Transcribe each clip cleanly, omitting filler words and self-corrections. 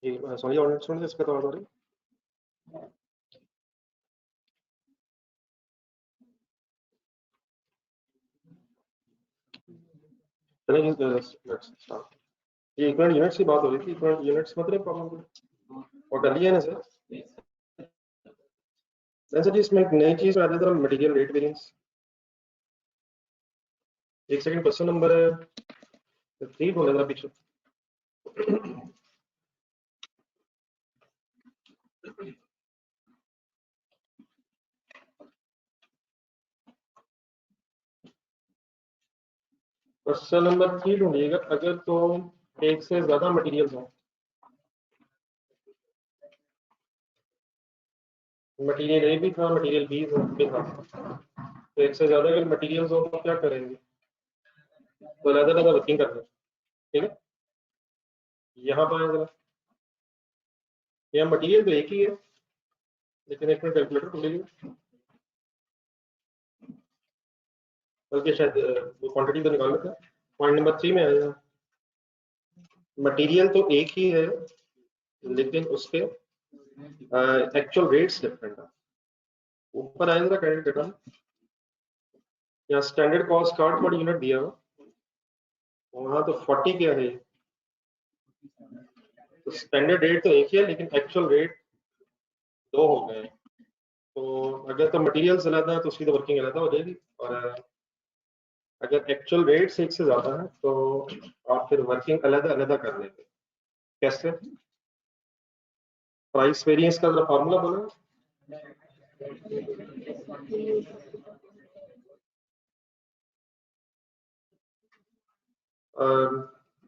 Sorry audience students इसका तो sorry चलिए लेट्स स्टार्ट। ये इक्विवेलेंट यूनिट्स की बात हो रही थी। इक्विवेलेंट यूनिट्स मतलब प्रॉब्लम को और कर लिया ना सर। सर जी इसमें एक नई चीज आ जाता है मटेरियल रेट वेरिएंस। एक सेकंड क्वेश्चन नंबर 3 बोला था पीछे। Question number 3 ढूंढिएगा। अगर तो एक से ज्यादा मटेरियल्स हो, मटेरियल ए भी था मटेरियल बी भी था, तो एक से ज्यादा अगर मटेरियल्स हो तो क्या करेंगे? तो अलग अलग वर्किंग करना है। ठीक है, यहाँ पर जरा यहाँ मटेरियल तो एक ही है, लेकिन एक में कैलकुलेटर खुल लीजिए, बल्कि शायद वो क्वांटिटी तो निकाल लेते हैं। पॉइंट नंबर 3 में आएगा मटेरियल तो एक ही है लेकिन उसके एक्चुअल रेट्स डिफरेंट है। ऊपर आएगा क्रेडिट डेटा, यहाँ standard cost card per unit दिया हुआ, वहां तो 40 क्या है, तो स्टैंडर्ड रेट तो एक ही है लेकिन एक्चुअल रेट दो हो गए। तो अगर तो मटेरियल अलग है तो उसकी तो वर्किंग अलग हो जाएगी, और अगर एक्चुअल रेट्स एक से ज्यादा है तो आप फिर वर्किंग अलग अलग कर लेंगे। कैसे? प्राइस वेरिएंस का जरा फार्मूला बोलो।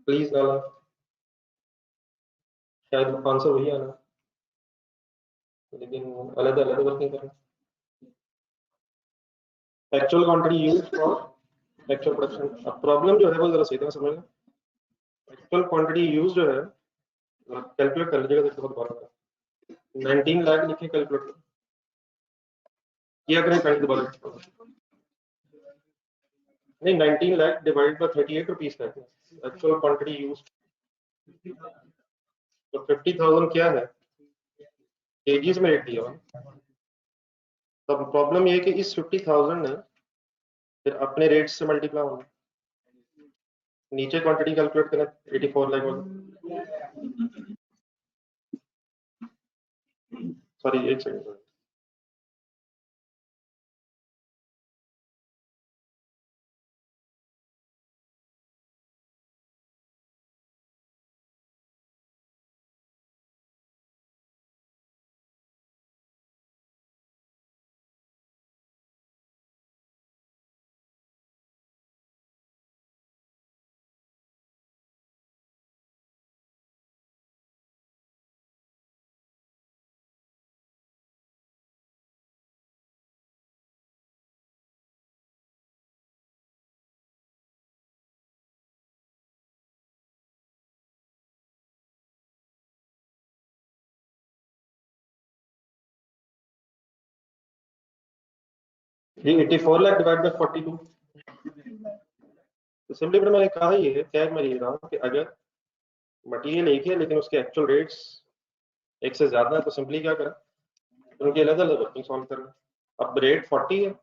प्लीज डाला, शायद आंसर वही आना, लेकिन अलग अलग वर्किंग करना। Actual quantity use for actual production. अब प्रॉब्लम जो है वो जरा सही तरह समझना। एक्चुअल क्वांटिटी यूज जो है कैलकुलेट कर लीजिएगा, देखो बहुत बार 19 लाख लिखे कैलकुलेट किया करें, कहीं दोबारा नहीं, 19 लाख डिवाइड बाय 38 रुपीस का एक्चुअल क्वांटिटी यूज, तो 50,000 क्या है केजीज में रेट दिया हुआ। तब प्रॉब्लम ये है कि इस 50,000 ने फिर अपने रेट से मल्टीप्लाई होना, नीचे क्वांटिटी कैलकुलेट करें 84 लाख वाला। सॉरी एक सेकंड, ये 84 लाख डिवाइड बाय 42, तो सिंपली मैंने कहा ये है, क्या मैं ये रहा हूँ कि अगर मटेरियल एक है लेकिन उसके एक्चुअल रेट्स एक से ज्यादा है तो सिंपली क्या करें, उनके अलग अलग वर्किंग सॉल्व करना। अब रेट 40 है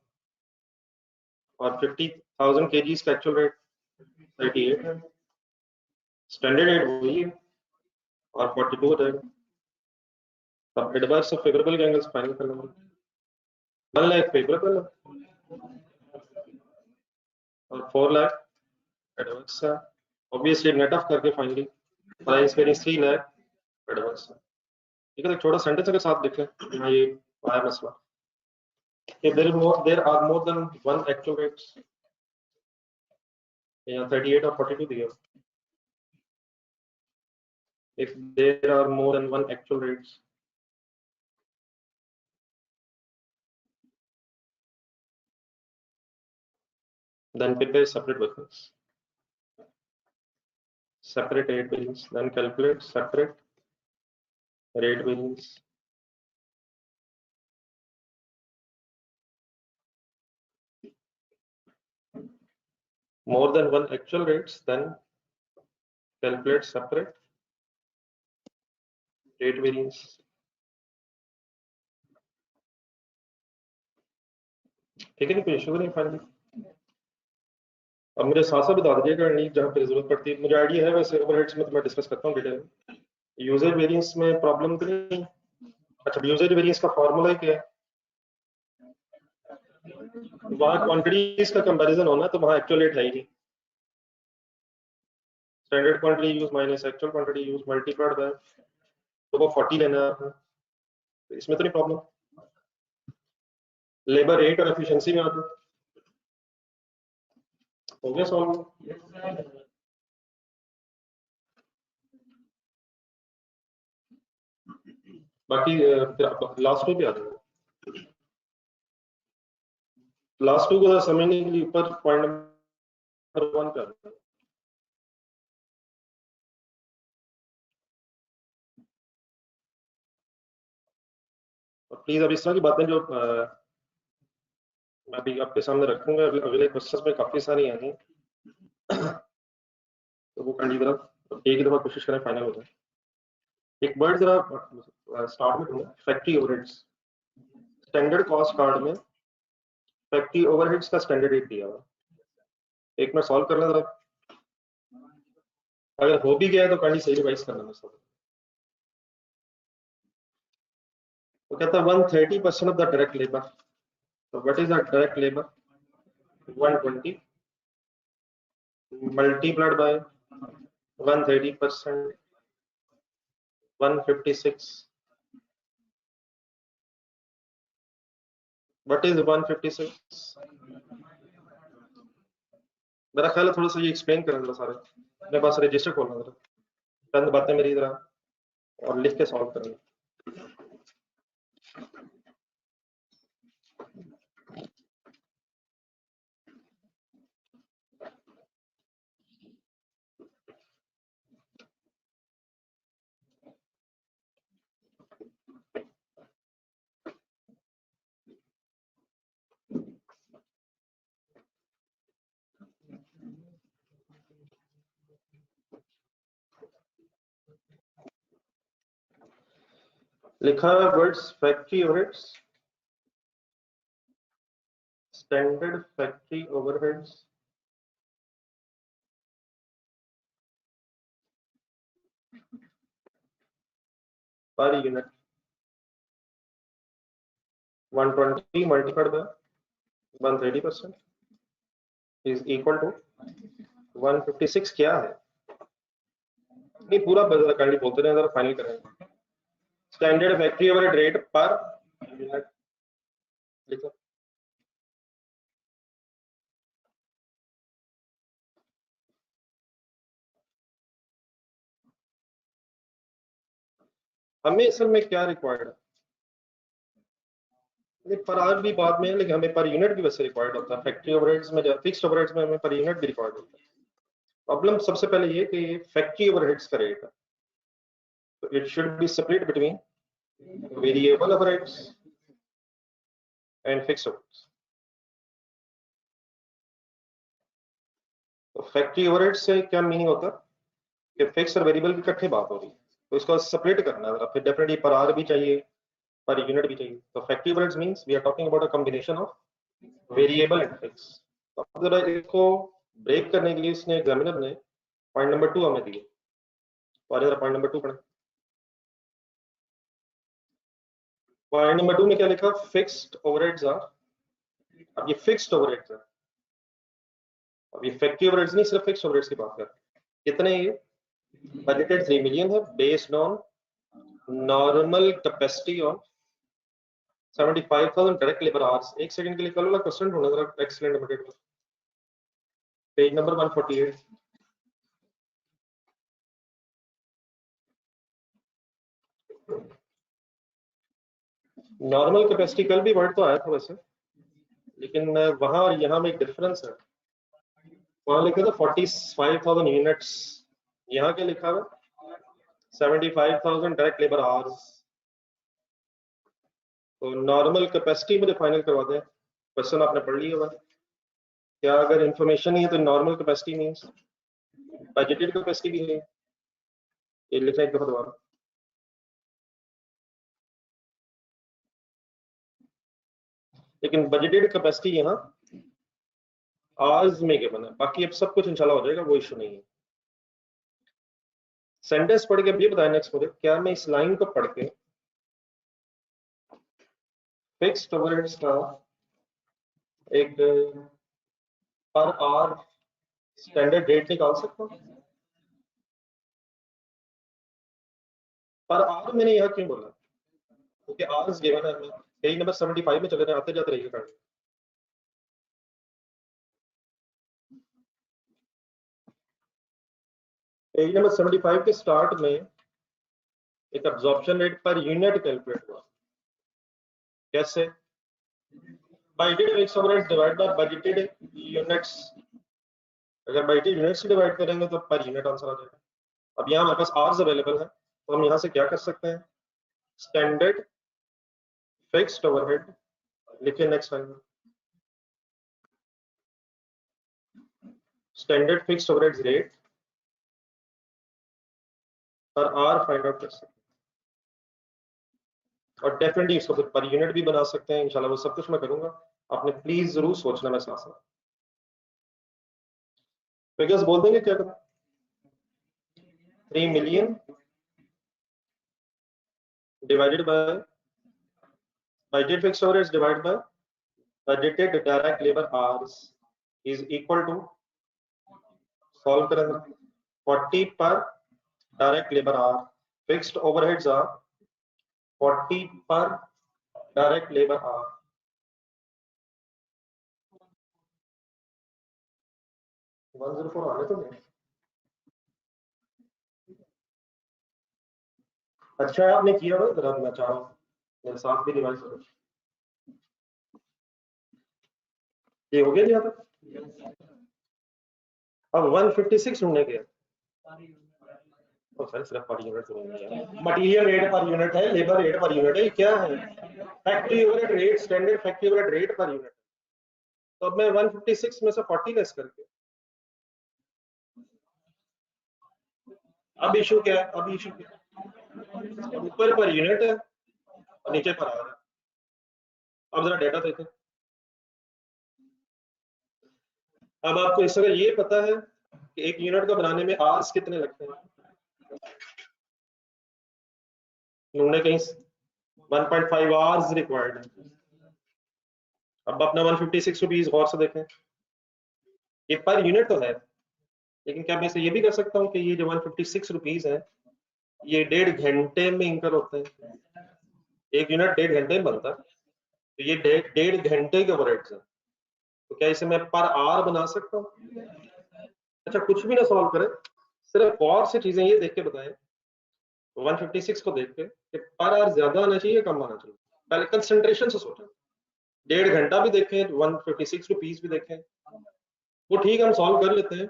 और 50,000 केजीज का एक्चुअल रेट 38 है, स्टैंडर्ड रेट वही है और 42 हो जाएगा। अब एडवर्स और फेवरेबल के एंगल्स फाइनल कर लेंगे। 1 लाख फेवरेबल और 4 लाख एडवर्स है। ऑब्वियसली नेट ऑफ करके finally price variance 3 lakh adverse है। ठीक है, तो छोटा सेंटेंस अगर साथ देखें, यहाँ ये आया मसला कि there are more than one actual rates, यहाँ 38 और 42 दिया। If there are more than one actual rates, then prepare separate workings, separate rate variance, then calculate separate rate variance. More than one actual rates, then calculate separate rate variance, ठीक है, नहीं कोई issue नहीं finally. अब मुझे साथ साथ बता दीजिएगा नहीं जहाँ पे जरूरत पड़ती है, मुझे आइडिया है वैसे ओवरहेड्स में तो मैं डिस्कस करता हूँ डिटेल में। यूजर वेरिएंस में प्रॉब्लम तो नहीं? अच्छा, यूजर वेरिएंस का फॉर्मूला क्या है? वहाँ क्वांटिटीज का कंपैरिजन होना है तो वहाँ एक्चुअल रेट है ही नहीं। Standard quantity use minus actual quantity use multiplied by, तो वो 40 लेना है आपने, तो इसमें तो नहीं प्रॉब्लम। लेबर रेट और एफिशिएंसी में आता हो गया सॉल्व। बाकी लास्ट टू भी आ जाएगा, लास्ट टू को समझने के लिए ऊपर पॉइंट नंबर 1 पे आ जाएगा। प्लीज अब इस तरह की बातें जो मैं अभी आपके सामने रखूंगा अगले क्वेश्चन में काफी सारी आएंगी, तो वो करनी तरफ एक ही दफा कोशिश करें फाइनल हो जाए। एक वर्ड जरा स्टार्ट में ढूंढो, factory overheads. Standard cost card में फैक्ट्री ओवरहेड्स का स्टैंडर्ड रेट दिया हुआ, एक मिनट सॉल्व करना जरा, अगर हो भी गया तो कहानी सही रिवाइज करना है सब। वो कहता है 130% ऑफ द डायरेक्ट लेबर, तो what is the direct labour? 120 multiplied by 130%, 156. What is 156? मेरा ख्याल है थोड़ा सा ये एक्सप्लेन करें जरा सारे, अपने पास रजिस्टर खोलना जरा, चंद बातें मेरी जरा और लिख के सॉल्व करेंगे। लिखा है words factory overheads, standard factory overheads per unit 120 multiplied by 130% is equal to 156। क्या है? नहीं पूरा काइंडली बोलते रहे जरा, फाइनल करेंगे। Standard factory overhead rate per unit लिखो। हमें असल में क्या रिक्वायर्ड है, पर आवर भी बाद में, लेकिन हमें पर यूनिट भी वैसे रिक्वायर्ड होता है। फैक्ट्री ओवरहेड्स में, फिक्स्ड ओवरहेड्स में हमें पर यूनिट भी रिक्वायर्ड होता है। प्रॉब्लम सबसे पहले ये कि ये फैक्ट्री ओवरहेड्स का रेट है, तो it should be separate between variable overheads and fixed overheads. तो फैक्ट्री ओवरहेड्स से क्या मीनिंग होता है कि फिक्स और वेरिएबल की इकट्ठी बात हो रही है, तो इसको सेपरेट करना है, फिर डेफिनेटली पर आवर भी चाहिए, पर यूनिट भी चाहिए। तो factory overheads means we are talking about a combination of variable and fix. अब जरा इसको ब्रेक करने के लिए इसने एग्जामिनर ने पॉइंट नंबर 2 हमें दिए, तो जरा पॉइंट नंबर 2 पढ़ें। पॉइंट नंबर 2 में क्या लिखा? फिक्स्ड ओवरहेड्स आर, अब ये फिक्स्ड ओवरहेड्स है, अब ये फैक्ट्री ओवरहेड्स नहीं, सिर्फ फिक्स्ड ओवरहेड्स की बात कर। कितने? ये बजटेड 3 मिलियन है, based on normal capacity on 75,000 direct labour hours. एक सेकंड के लिए कल वाला क्वेश्चन ढूंढना जरा, एक्सीलेंट लिमिटेड में, पेज नंबर 148। नॉर्मल कैपेसिटी कल भी वर्ड तो आया था वैसे, लेकिन वहां और यहाँ में एक डिफरेंस है। वहां लिखा था 45,000 यूनिट्स, यहाँ क्या लिखा हुआ? 75,000 डायरेक्ट लेबर आवर्स। तो नॉर्मल कैपेसिटी मुझे फाइनल करवा दें, क्वेश्चन आपने पढ़ लिया हुआ, क्या अगर इंफॉर्मेशन नहीं है तो normal capacity means budgeted capacity भी है, ये लिखना एक दफा दोबारा। लेकिन बजटेड कैपेसिटी यहाँ आवर्स में गिवन है, बाकी अब सब कुछ इंशाल्लाह हो जाएगा, वो इशू नहीं है। सेंटेंस पढ़ के अब ये बताया नेक्स्ट मुझे, क्या मैं इस लाइन को पढ़ के फिक्स्ड ओवरहेड्स का एक पर आवर स्टैंडर्ड रेट निकाल सकता हूँ? पर आवर मैंने यहाँ क्यों बोला, क्योंकि आवर्स गिवन है, पेज नंबर 75 में चले जाए, आते जाते रहिए कार्ड। पेज नंबर 75 के स्टार्ट में एक absorption rate per unit calculate हुआ, कैसे? Bited fixed overheads divide by budgeted units. अगर बजटेड यूनिट्स से डिवाइड करेंगे तो पर यूनिट आंसर आ जाएगा। अब यहाँ हमारे पास आवर्स अवेलेबल है, तो हम यहाँ से क्या कर सकते हैं, स्टैंडर्ड फिक्स्ड ओवरहेड लिखिए नेक्स्ट लाइन में, standard fixed overheads rate per hour find out कर सकते हैं, और डेफिनेटली इसको फिर पर यूनिट भी बना सकते हैं, इंशाल्लाह वो सब कुछ मैं करूंगा, आपने प्लीज जरूर सोचना मैं साथ साथ। फिगर्स बोल देंगे क्या करना, 3 million divided by budget fixed overheads divided by budgeted direct labor hours is equal to, solve करेंगे, 40 per direct labor hour, fixed overheads are 40 per direct labor hour। आने तो नहीं, अच्छा आपने किया ना, जरा मैं चाह रहा हूँ मेरे साथ भी रिवाइज करो, ये हो गया यहाँ तक। अब 156 ढूंढने के, सिर्फ पर यूनिट नहीं है, मटेरियल रेट पर यूनिट है, लेबर रेट पर यूनिट है, क्या है, factory overhead rate, standard factory overhead rate per unit. तो अब मैं 156 में से 40 लेस करके, अब इशू क्या है, अब इशू क्या है, ऊपर पर यूनिट है और नीचे पर आ रहा है। अब जरा डेटा देखें, अब आपको इस अगर ये पता है कि एक यूनिट को बनाने में आवर्स कितने लगते हैं, उन्होंने कहीं 1.5 आवर्स रिक्वायर्ड है। अब अपना 156 रुपीज गौर से देखें, ये पर यूनिट तो है, लेकिन क्या मैं इसे ये भी कर सकता हूँ कि ये जो 156 रुपीज है ये 1.5 घंटे में इंकर होते हैं, एक यूनिट 1.5 घंटे में बनता है, तो ये 1.5 घंटे के ओवरहेड्स है, तो क्या इसे मैं पर आवर बना सकता हूँ? अच्छा कुछ भी ना सॉल्व करें, सिर्फ और से चीजें ये देख के बताएं, 156 को देख के कि पर आवर ज्यादा आना चाहिए कम आना चाहिए, पहले कंसंट्रेशन से सोचें, 1.5 घंटा भी देखें, 156 रुपीज भी देखें, वो ठीक है हम सॉल्व कर लेते हैं,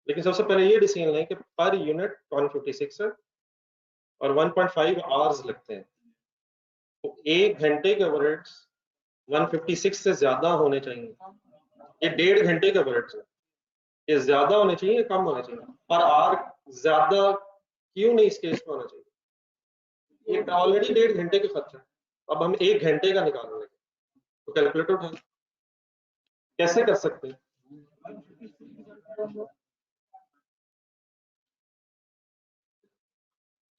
लेकिन सबसे पहले ये डिसीजन लें कि पर यूनिट 156 है और 1.5 आवर्स लगते हैं, तो 1 घंटे के ओवरहेड्स 156 से ज्यादा होने चाहिए, ये 1.5 घंटे के ओवरहेड्स है, ये ज्यादा होने चाहिए कम होने चाहिए, पर आर ज्यादा क्यों नहीं इस केस में होना चाहिए, ये ऑलरेडी 1.5 घंटे के खर्च है, अब हम 1 घंटे का निकाल लेंगे, तो कैलकुलेटर उठाएं, कैसे कर सकते हैं,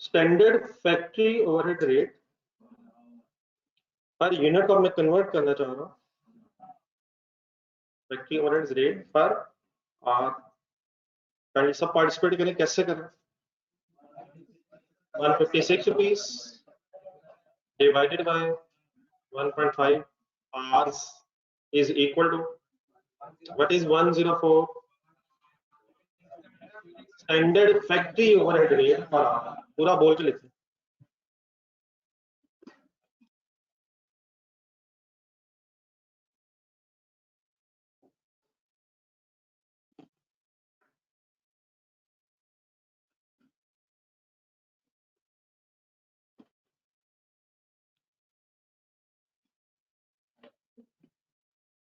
standard factory overhead rate per unit को मैं कन्वर्ट करना चाह रहा हूँ, फैक्ट्री ओवरहेड रेट पर आर, सब पार्टिसिपेट करें, कैसे करें, 156 rupees divided by 1.5 hours is equal to, what is 104 standard factory overhead rate per hour, पूरा बोल के लिखते हैं,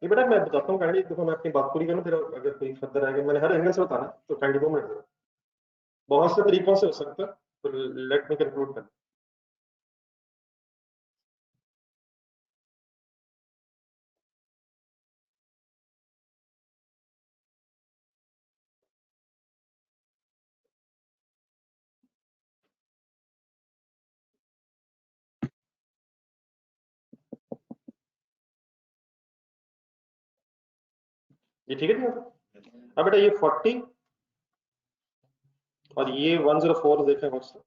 ये बेटा मैं बताता हूँ काइंडली, देखो मैं अपनी बात पूरी करूँ फिर अगर कोई फर्दर आएगा, मैंने हर एंगल से बताना, तो काइंडली 2 मिनट दो, बहुत से तरीकों से हो सकता है, तो लेट मी कंक्लूड कर, ये ठीक है नहीं? अब बेटा ये 40 और ये 104 देखें कौन सा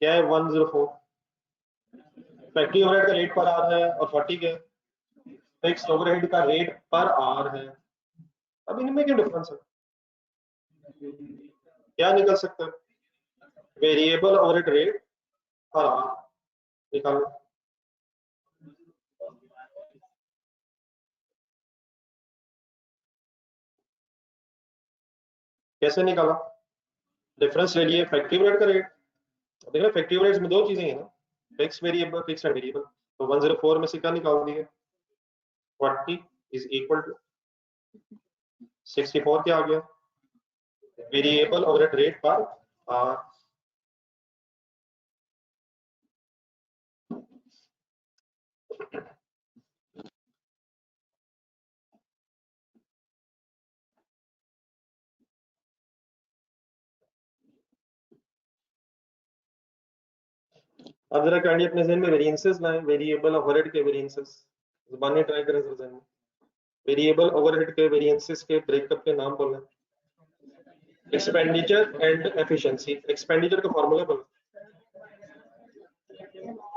क्या है 104 फैक्ट्री ओवरहेड का रेट पर आर है और 40 के फिक्स्ड ओवरहेड का रेट पर आर है। अब इनमें क्या डिफरेंस है? क्या निकल सकता है? वेरिएबल ओवरहेड रेट पर आर निकालो। कैसे निकाला? डिफरेंस ले लिए फैक्ट्री ओवरहेड का रेट। देखना फैक्ट्री ओवरहेड में दो चीजें हैं ना, fix variable fix and variable. तो 104 में से क्या निकाल दिए? 40 इज इक्वल टू 64 क्या आ गया? वेरिएबल ओवरहेड रेट पर आर। अब जरा काइंडली अपने जहन में वेरिएंसेस लाएं, वेरिएबल ओवरहेड के वेरिएंसेस जुबानी ट्राई करें जरा जहन में। वेरिएबल ओवरहेड के वेरिएंसेस के ब्रेकअप के नाम बोलें। Expenditure and efficiency. एक्सपेंडिचर का फॉर्मूला बोलें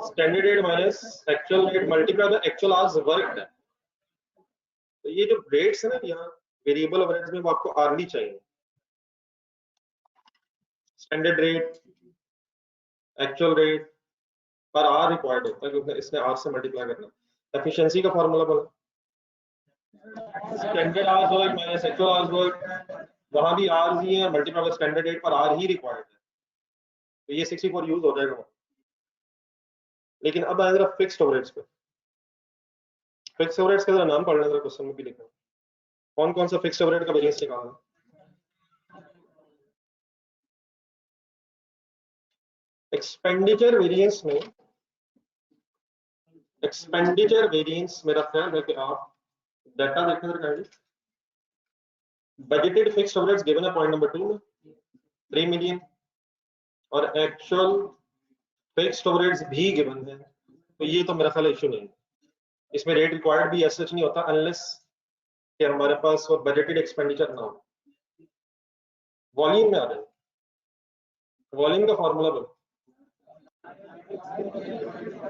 standard rate minus actual rate multiply by actual hours worked. तो ये जो रेट्स है ना यहाँ वेरिएबल ओवरहेड में वो आपको आरली चाहिए। स्टैंडर्ड रेट एक्चुअल रेट पर आर रिक्वायर्ड होता है क्योंकि इसने आर से मल्टीप्लाई करना। एफिशिएंसी का फॉर्मूला बोला standard hours work minus actual hours work. वहां भी आर ही है मल्टीप्लाई बाय स्टैंडर्ड रेट पर आर ही रिक्वायर्ड है। तो ये 64 यूज हो जाएगा। लेकिन अब आए जरा फिक्स्ड ओवरहेड्स पे। फिक्स्ड ओवरहेड्स का जरा नाम पढ़ना जरा क्वेश्चन में भी लिखना कौन कौन सा फिक्स्ड ओवरहेड का वेरिएंस निकालना। एक्सपेंडिचर वेरिएंस में एक्सपेंडिचर वेरिएंस मेरा ख्याल है कि आप डाटा देखें जरा kindly. Budgeted fixed overheads given है पॉइंट नंबर 2 में 3 मिलियन और एक्चुअल फिक्स्ड ओवरहेड्स भी गिवन है। तो ये तो मेरा ख्याल इशू नहीं है, इसमें रेट रिक्वायर्ड भी ऐसा नहीं होता अनलेस कि हमारे पास वो बजटेड एक्सपेंडिचर ना हो। वॉल्यूम में आ रहे हैं, वॉल्यूम का फॉर्मूला बोलो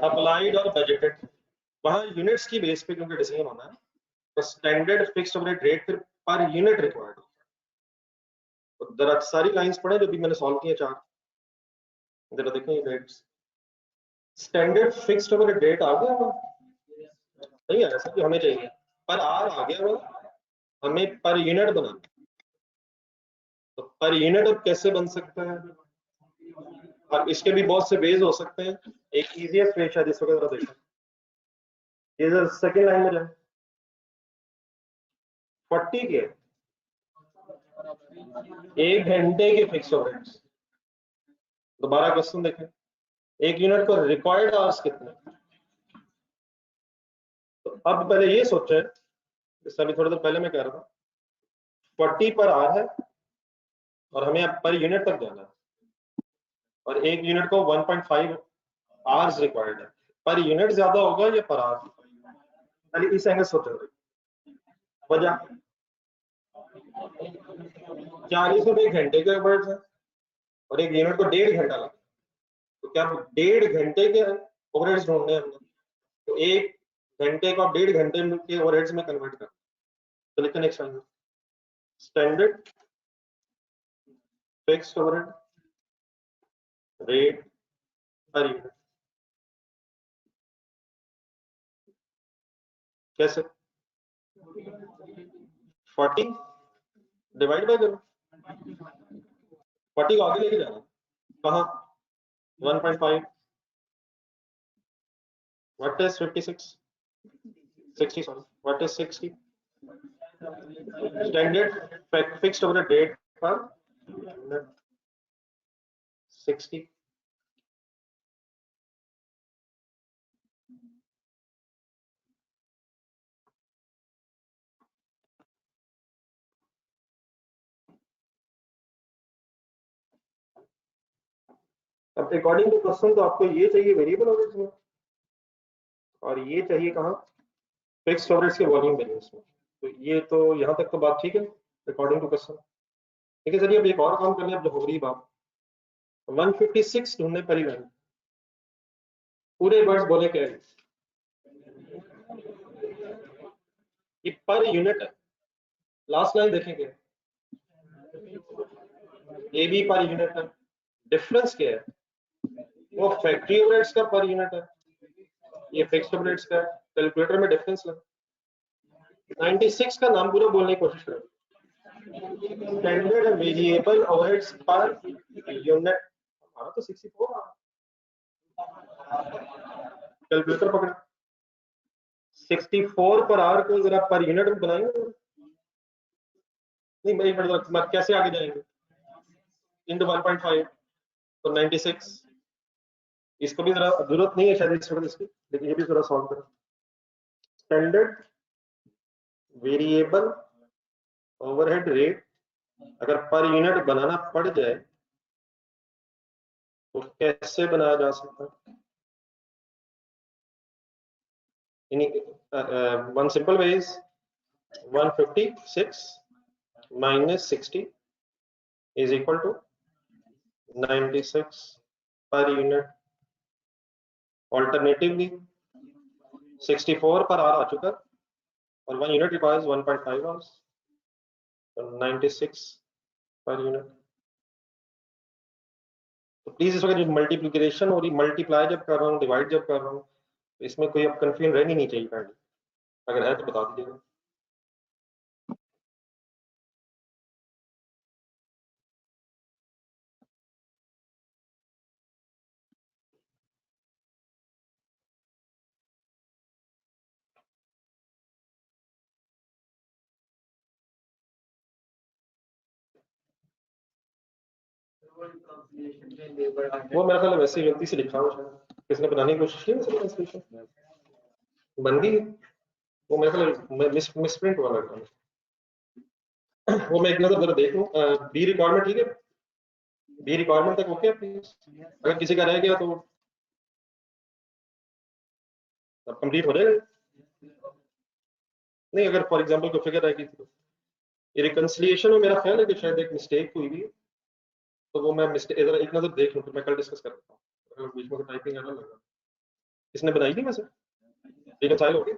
अप्लाइड और बजटेड। वहां यूनिट्स की बेस पे क्योंकि डिसीजन होना है तो स्टैंडर्ड फिक्स्ड ओवरहेड रेट फिर पर यूनिट रिक्वायर्ड होता है। तो जरा सारी लाइंस पढ़े जो भी मैंने सॉल्व किए चार, जरा देखें ये rates. Standard fixed overhead rate आ गया नहीं आया सर, हमें चाहिए पर आर आ गया वो हमें पर यूनिट बनाना। तो पर यूनिट अब कैसे बन सकता है? अब इसके भी बहुत से वेज हो सकते हैं। एक इजीएस्ट वे शायद इस वक्त जरा देखें, ये जरा सेकंड लाइन में जाए 40 के 1 घंटे के फिक्स ओवरहेड्स। दोबारा क्वेश्चन देखें, एक यूनिट को रिक्वायर्ड आवर्स कितने। तो अब पहले ये सोचे, इससे अभी थोड़ी देर पहले मैं कह रहा था 40 पर आर है और हमें अब पर यूनिट तक जाना है और एक यूनिट को 1.5 आवर्स रिक्वायर्ड है। पर यूनिट ज्यादा होगा या पर आवर? पहले इस एंगल सोचे वजह 40 रुपए 1 घंटे के ओवरहेड्स है और एक यूनिट को 1.5 घंटा लगता है। तो क्या 1.5 घंटे के ओवरहेड्स ढूंढने हैं हमने, तो 1 घंटे को 1.5 घंटे के ओवरहेड्स में कन्वर्ट करना। तो लिखते next line standard fixed overhead rate per unit. कैसे? 40 डिवाइड बाय करो, 40 को आगे लेके जाना कहाँ 1.5 what is 56 60 sorry what is 60 standard fixed overhead rate पर 60। अब अकॉर्डिंग टू क्वेश्चन तो आपको ये चाहिए वेरिएबल ओवरहेड्स में और ये चाहिए कहाँ फिक्स्ड ओवरहेड्स के वॉल्यूम वेरिएंस में। तो ये तो यहाँ तक तो बात ठीक है अकॉर्डिंग टू क्वेश्चन। ठीक है चलिए अब एक और काम कर लें, अब जो हो रही बात 156 ढूंढने पर ही लाइन, पूरे वर्ड्स बोले क्या है ये पर यूनिट है। लास्ट लाइन देखेंगे ये भी पर यूनिट है, डिफरेंस क्या है वो फैक्ट्री ओवरहेड्स का पर यूनिट है, ये फिक्स्ड ओवरहेड्स का। कैलकुलेटर में डिफरेंस लगा 96 का नाम पूरा बोलने की कोशिश करें। Standard variable overheads per unit, हमारा तो 64 आ, कैलकुलेटर पकड़े 64 पर आर को जरा पर यूनिट में बनाएंगे। नहीं भाई मतलब कैसे आगे जाएंगे इंटू 1.5 तो 96, इसको भी जरा जरूरत नहीं है शायद इस वक्त इसकी, लेकिन ये भी जरा सॉल्व करें। स्टैंडर्ड वेरिएबल ओवरहेड रेट अगर पर यूनिट बनाना पड़ जाए तो कैसे बनाया जा सकता है? One simple way is 156 minus 60 is equal to 96 per unit. Alternatively 64 पर आर आ चुका और 1 unit requires 1.5 hours, so 96 per unit। तो प्लीज इस वक्त मल्टीप्लिकेशन और मल्टीप्लाई जब कर रहा हूँ डिवाइड जब कर रहा हूँ तो इसमें कोई अब कंफ्यूजन रहनी नहीं चाहिए काइंडली, अगर है तो बता दीजिएगा। वो मेरा ख्याल वैसे गलती से लिखा हुआ शायद, किसने बनाने की कोशिश की वैसे ट्रांसलेशन बन गई, वो मेरे ख्याल मिसप्रिंट हुआ लग रहा है। वो मैं एक नजर जरा देख लूँ। बी रिक्वायरमेंट ठीक है, बी रिक्वायरमेंट तक ओके प्लीज, अगर किसी का रह गया तो कंप्लीट हो जाएगा। नहीं अगर फॉर एग्जांपल कोई फिगर रह गई तो ये रिकंसिलिएशन में मेरा ख्याल है कि शायद एक मिस्टेक हुई भी, तो वो मैं मिस्टेक एक नजर देख लूँ फिर मैं कल डिस्कस कर सकता हूँ। बीच में टाइपिंग एरर लगा, इसने बनाई थी वैसे रिकंसाइल हो गई,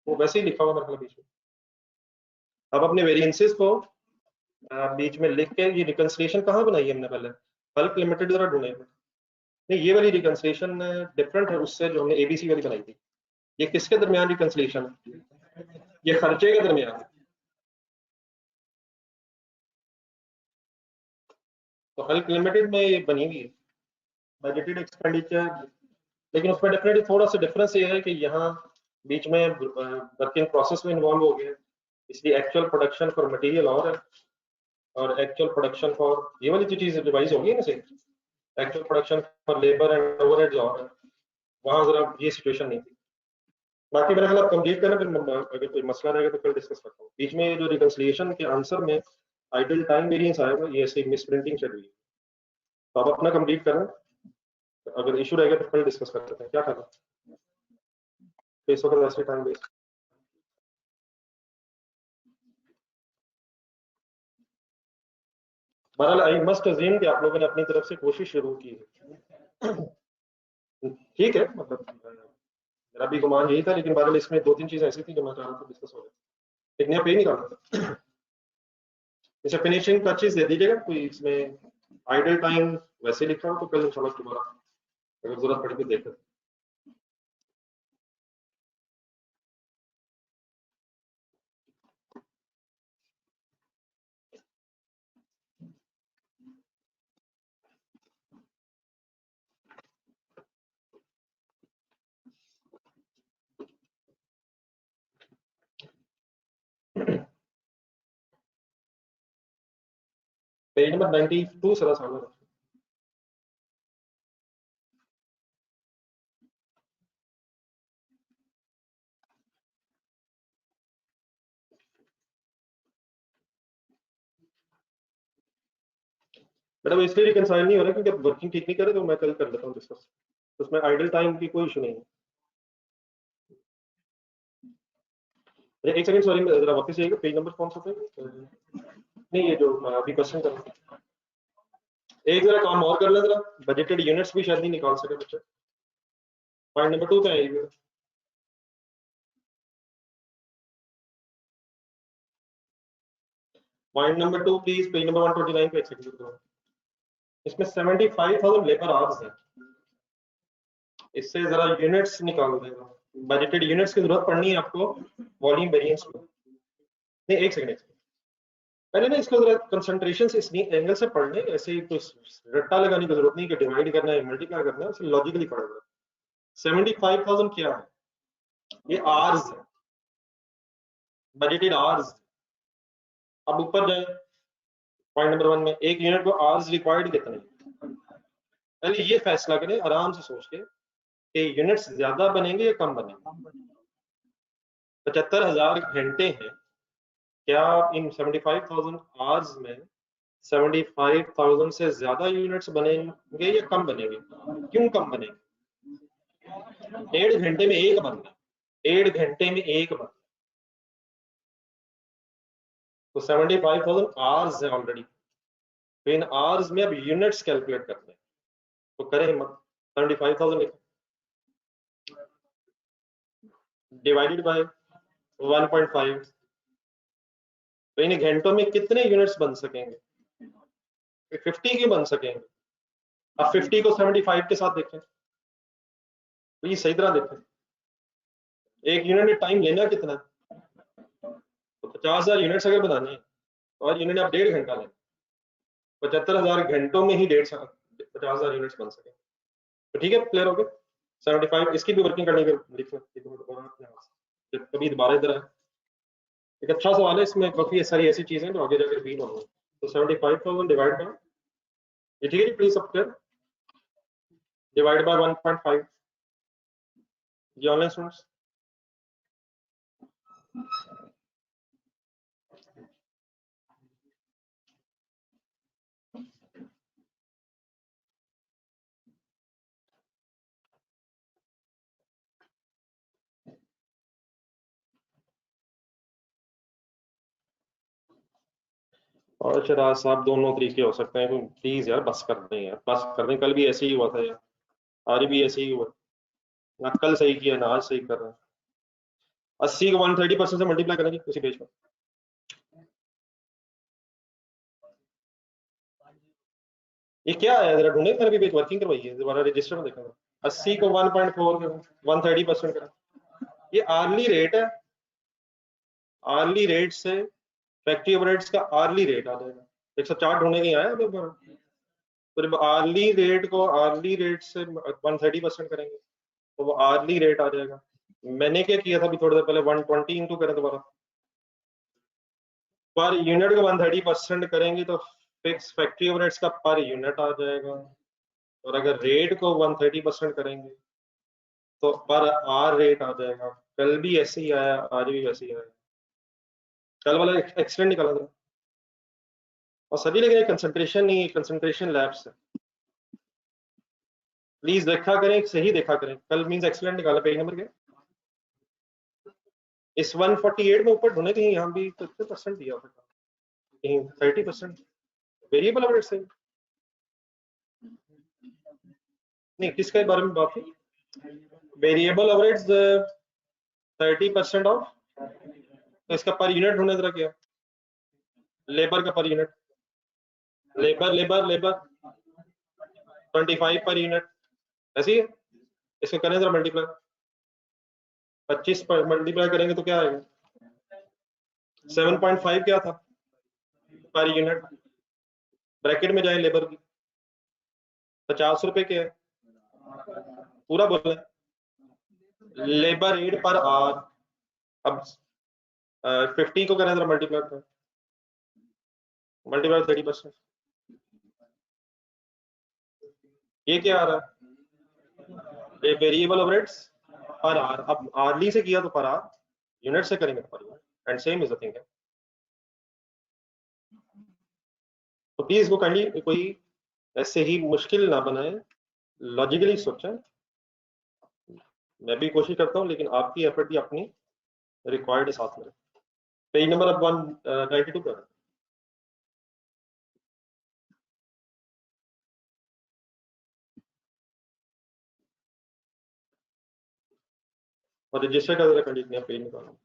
वो वैसे ही लिखा हुआ मेरे ख्याल बीच में। अब अपने वेरिएंसेस को बीच में लिख के ये रिकंसिलिएशन कहाँ बनाई है हमने पहले, बल्क लिमिटेड जरा ढूंढे। नहीं ये वाली रिकंसिलिएशन डिफरेंट है उससे जो हमने एबीसी वाली बनाई थी। ये किसके दरमियान रिकंसिलिएशन है, ये खर्चे के दरमियान। तो हल्क लिमिटेड में ये बनी हुई है बजटेड एक्सपेंडिचर, लेकिन उसमें डेफिनेटली थोड़ा सा डिफरेंस ये है कि यहाँ बीच में वर्किंग प्रोसेस में इन्वॉल्व हो गया, इसलिए एक्चुअल प्रोडक्शन फॉर मटेरियल और है और एक्चुअल प्रोडक्शन फॉर ये वाली जो चीज रिवाइज होगी ना सही, actual production for labour and overheads और है, वहां जरा ये सिचुएशन नहीं थी। बाकी मेरा ख्याल कंप्लीट करना फिर अगर कोई मसला रहेगा तो कल डिस्कस करता हूँ। बीच में जो रिकंसिलिएशन के आंसर में आइडल टाइम वेरिएंस आएगा ये ऐसे मिस प्रिंटिंग चल रही है, तो आप अपना कंप्लीट करें, अगर इशू रहेगा तो कल डिस्कस कर सकते हैं क्या करना, तो इस वक्त वैसे टाइम वेस्ट। बहरहाल आई मस्ट अज्यूम कि आप लोगों ने अपनी तरफ से कोशिश शुरू की है। ठीक है मतलब मेरा भी गुमान यही था, लेकिन बहरहाल इसमें दो तीन चीजें ऐसी थी जो मैं चाह रहा था डिस्कस हो जाए। इतने पे निकालना था, इसे फिनिशिंग टचेस दे दीजिएगा, कोई इसमें आइडल टाइम वैसे लिखा हो तो कल इंशाल्लाह दोबारा अगर जरूरत पड़ी तो देख लें। पेज नंबर 92 सरा सामने रखो। मैडम इसलिए रिकंसाइल नहीं हो रहा क्योंकि अब वर्किंग ठीक नहीं करे, तो मैं कल कर लेता हूँ डिस्कस, तो उसमें आइडल टाइम की कोई इशू नहीं है। एक सेकंड सॉरी, जरा वापस जाइएगा, पेज नंबर कौन सा था? नहीं, ये जो अभी क्वेश्चन कर रहा हूं, एक जरा काम और कर ले जरा, बजटेड यूनिट्स भी शायद नहीं निकाल सके बच्चे। पॉइंट नंबर 2 पे आइए। Point number 2 please, page number 129 पे, एक सेकंड करो। इसमें 75,000 लेबर आवर्स है, इससे जरा यूनिट्स निकाल देगा। बजटेड यूनिट्स की जरूरत पड़नी है आपको वॉल्यूम वेरिएंस में। नहीं, एक सेकंड पहले ना इसको जरा कंसंट्रेशन से, इस एंगल से पढ़ लें, ऐसे ही तो रट्टा लगाने की जरूरत नहीं कि डिवाइड करना है मल्टीप्लाई करना है, उसे लॉजिकली पढ़ेगा। 75,000 क्या है? ये आवर्स है, बजटेड आवर्स। अब ऊपर जाए पॉइंट नंबर 1 में, एक यूनिट को आवर्स रिक्वायर्ड कितने, पहले ये फैसला करें आराम से सोच के कि यूनिट्स ज्यादा बनेंगे या कम बनेंगे। 75,000 घंटे हैं, क्या इन 75,000 आवर्स में 75,000 से ज्यादा यूनिट्स बनेंगे या कम बनेंगे? क्यों कम बनेंगे? 1.5 घंटे में एक बन गया, 1.5 घंटे में एक बन, तो 75,000 आवर्स है ऑलरेडी, तो इन आवर्स में अब यूनिट्स कैलकुलेट करते हैं, तो करें हिम्मत। 75,000 लिखें डिवाइडेड बाय 1.5, तो इन घंटों में कितने यूनिट्स बन सकेंगे? 50 के बन सकेंगे। अब 50 को 75 के साथ देखें, तो ये सही तरह देखें, एक यूनिट में टाइम लेना कितना है? तो 50,000 यूनिट्स अगर बनाने हैं तो आज यूनिट आप 1.5 घंटा लें, 75,000 घंटों में ही 50,000 यूनिट्स बन सके। तो ठीक है, क्लियर हो गया। 75 इसकी भी वर्किंग करने कभी दोबारा इधर है, एक अच्छा सवाल है, इसमें काफी सारी ऐसी चीजें जो आगे जाकर रिपीट होंगी। तो 75,000 डिवाइड बाय, ये ठीक है जी, प्लीज सब क्लियर, डिवाइड बाय 1.5, ये ऑनलाइन स्टूडेंट्स। और शराज साहब, दोनों तरीके हो सकते हैं, प्लीज यार बस कर दें यार, बस कर दें, कल भी ऐसे ही हुआ था यार, आज भी ऐसे ही हुआ, ना कल सही किया ना आज सही कर रहे हैं। 80 को 130% से मल्टीप्लाई करेंगे उसी पेज पर। ये क्या है जरा ढूंढे, फिर भी पेज वर्किंग करवाइए दोबारा, रजिस्टर में देखा 80 को 1.4 130% करें, ये आर्ली रेट है, आर्ली रेट से फैक्ट्री ओवरहेड्स का आर्ली रेट आ जाएगा। 104 ढूंढने नहीं आया अभी, तो जब आर्ली रेट को आर्ली रेट से 130% करेंगे तो वो आर्ली रेट आ जाएगा। मैंने क्या किया था अभी थोड़ी देर पहले, 120 इंटू करें दोबारा, पर यूनिट को 130% करेंगे तो फिक्स फैक्ट्री ओवरहेड्स का पर यूनिट आ जाएगा, और अगर रेट को 130% करेंगे तो पर आर रेट आ जाएगा। कल भी ऐसे ही आया, आज भी वैसे ही आया, कल वाला एक्सटेंड निकाला था और सभी, लेकिन कंसंट्रेशन नहीं, कंसंट्रेशन लैब्स है, प्लीज देखा करें, सही देखा करें। कल मींस एक्सीलेंट निकाला, पेज नंबर के इस 148 में ऊपर ढूंढे कहीं, यहाँ भी कितने परसेंट दिया था, कहीं 30% वेरिएबल ओवरहेड से, नहीं किसके बारे में बात थी? वेरिएबल ओवरहेड्स 30% ऑफ, तो इसका पर यूनिट ढूंढने जरा क्या, लेबर का per unit, labour labour labour 25 per unit, ऐसी है। इसको करें जरा मल्टीप्लाई, 25 पर मल्टीप्लाई करेंगे तो क्या आएगा? 7.5 क्या था पर यूनिट, ब्रैकेट में जाए लेबर की 50 रुपए के है, पूरा बोले लेबर रेट पर आवर। अब 50 को करें जरा मल्टीप्लाई, मल्टीप्लाई 30%, ये क्या आ रहा है? ये वेरिएबल ओवरहेड्स पर आवर। अब आरली से किया तो पर आवर, यूनिट से करेंगे तो per unit, and same is the thing है। तो प्लीज इसको काइंडली कोई ऐसे ही मुश्किल ना बनाए, लॉजिकली सोचें। मैं भी कोशिश करता हूँ, लेकिन आपकी एफर्ट भी अपनी रिक्वायर्ड साथ में। पेज नंबर अब 192 पर। और रजिस्टर का जरा कंडीशन पेज निकालो।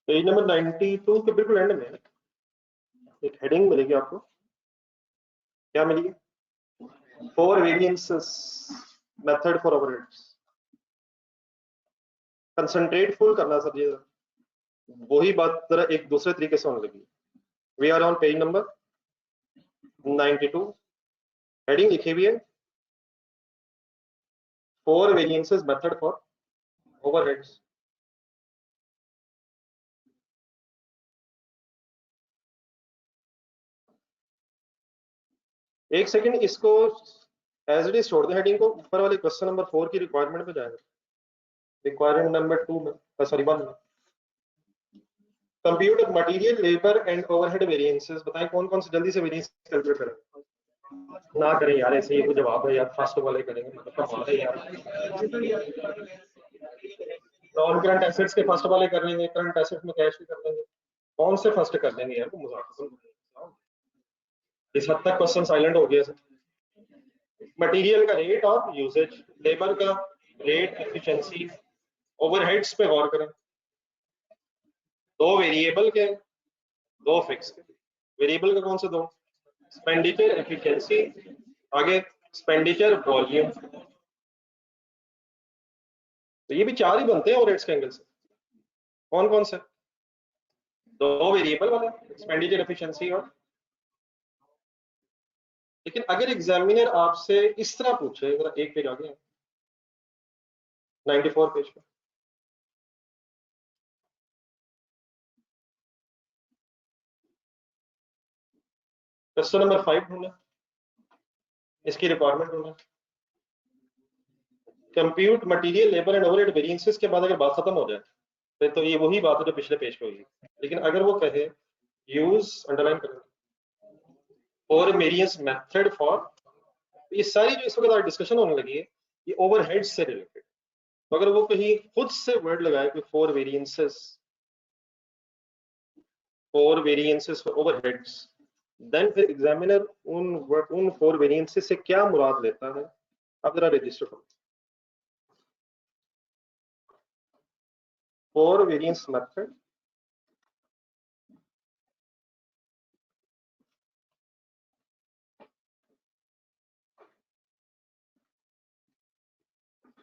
पेज नंबर 92 के बिल्कुल एंड में एक हेडिंग मिलेगी आपको। क्या मिलेगी? 4 variances method for overheads. Concentrate full करना सर, ये वही बात जरा एक दूसरे तरीके से होने लगी। We are on page number 92, heading लिखी हुई है 4 वेरिएंसेस मेथड फॉर ओवरहेड्स। एक सेकंड, इसको एज इट इज छोड़ दें हेडिंग को, ऊपर वाले क्वेश्चन नंबर 4 की रिक्वायरमेंट पे जाएगा। रिक्वायरमेंट नंबर 2 में, सॉरी 1 में, compute material labour and overhead variances. बताएं कौन कौन से जल्दी से वेरिएंस कैलकुलेट करें। ना करें यार ऐसे, ये तो जवाब है यार, फर्स्ट वाले करेंगे मतलब है यार। नॉन करंट एसेट्स के फर्स्ट वाले कर लेंगे, करंट एसेट्स में कैश भी कर लेंगे। कौन से फर्स्ट कर लेंगे यार, वो मजाक। इस हद तक क्वेश्चन साइलेंट हो गया सर। मटेरियल का रेट और यूसेज, लेबर का रेट, एफिशिएंसी, ओवरहेड्स पे गौर करें। 2 वेरिएबल के, 2 फिक्स के। वेरिएबल का कौन से 2? एक्सपेंडिचर, एफिशिएंसी, आगे एक्सपेंडिचर, वॉल्यूम। तो ये भी 4 ही बनते हैं ओवरहेड्स के एंगल से। कौन कौन से? 2 वेरिएबल वाले, एक्सपेंडिचर, एफिशिएंसी और। लेकिन अगर एग्जामिनर आपसे इस तरह पूछे, जरा एक पेज आगे 94 पेज पे, क्वेश्चन नंबर 5 ढूंढना, इसकी रिक्वायरमेंट ढूंढना। Compute material labour and overhead variances के बाद अगर बात खत्म हो जाए फिर तो ये वही बात है जो पिछले पेज पे हुई। लेकिन अगर वो कहे यूज, अंडरलाइन करें, और वेरिएंस मेथड फॉर, ये सारी जो इस वक्त डिस्कशन होने लगी है ये ओवरहेड्स से रिलेटेड। तो अगर वो कहीं खुद से वर्ड लगाए कि 4 वेरिएंसेस फॉर ओवरहेड्स, देन फिर एग्जामिनर उन 4 वेरिएंसेस से क्या मुराद लेता है। अब जरा रजिस्टर करो 4 वेरिएंस मेथड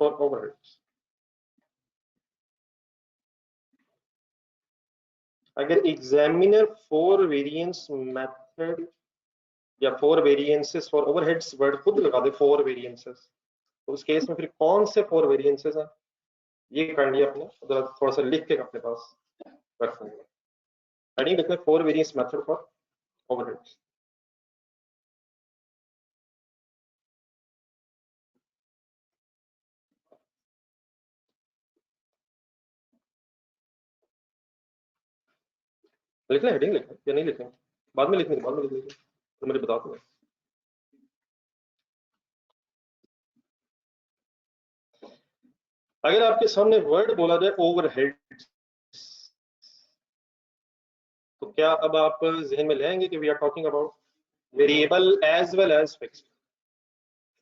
फॉर ओवरहेड्स। अगर एग्जामिनर 4 वेरिएंस मेथड या 4 वेरिएंसेस फॉर ओवरहेड्स वर्ड खुद लगा दे, 4 वेरिएंसेस, तो उस केस में फिर कौन से 4 वेरिएंसेस हैं ये काइंडली अपने थोड़ा सा लिख के अपने पास रख लेंगे। हेडिंग लिखना 4 वेरिएंस मेथड फॉर ओवरहेड्स। लिखना, हेडिंग लिखना या नहीं लिखना, बाद में लिखने, बाद में लिखने तो मुझे बता दो। अगर आपके सामने वर्ड बोला जाए ओवरहेड्स, तो क्या अब आप जहन में ले आएंगे कि we are talking about variable as well as fixed.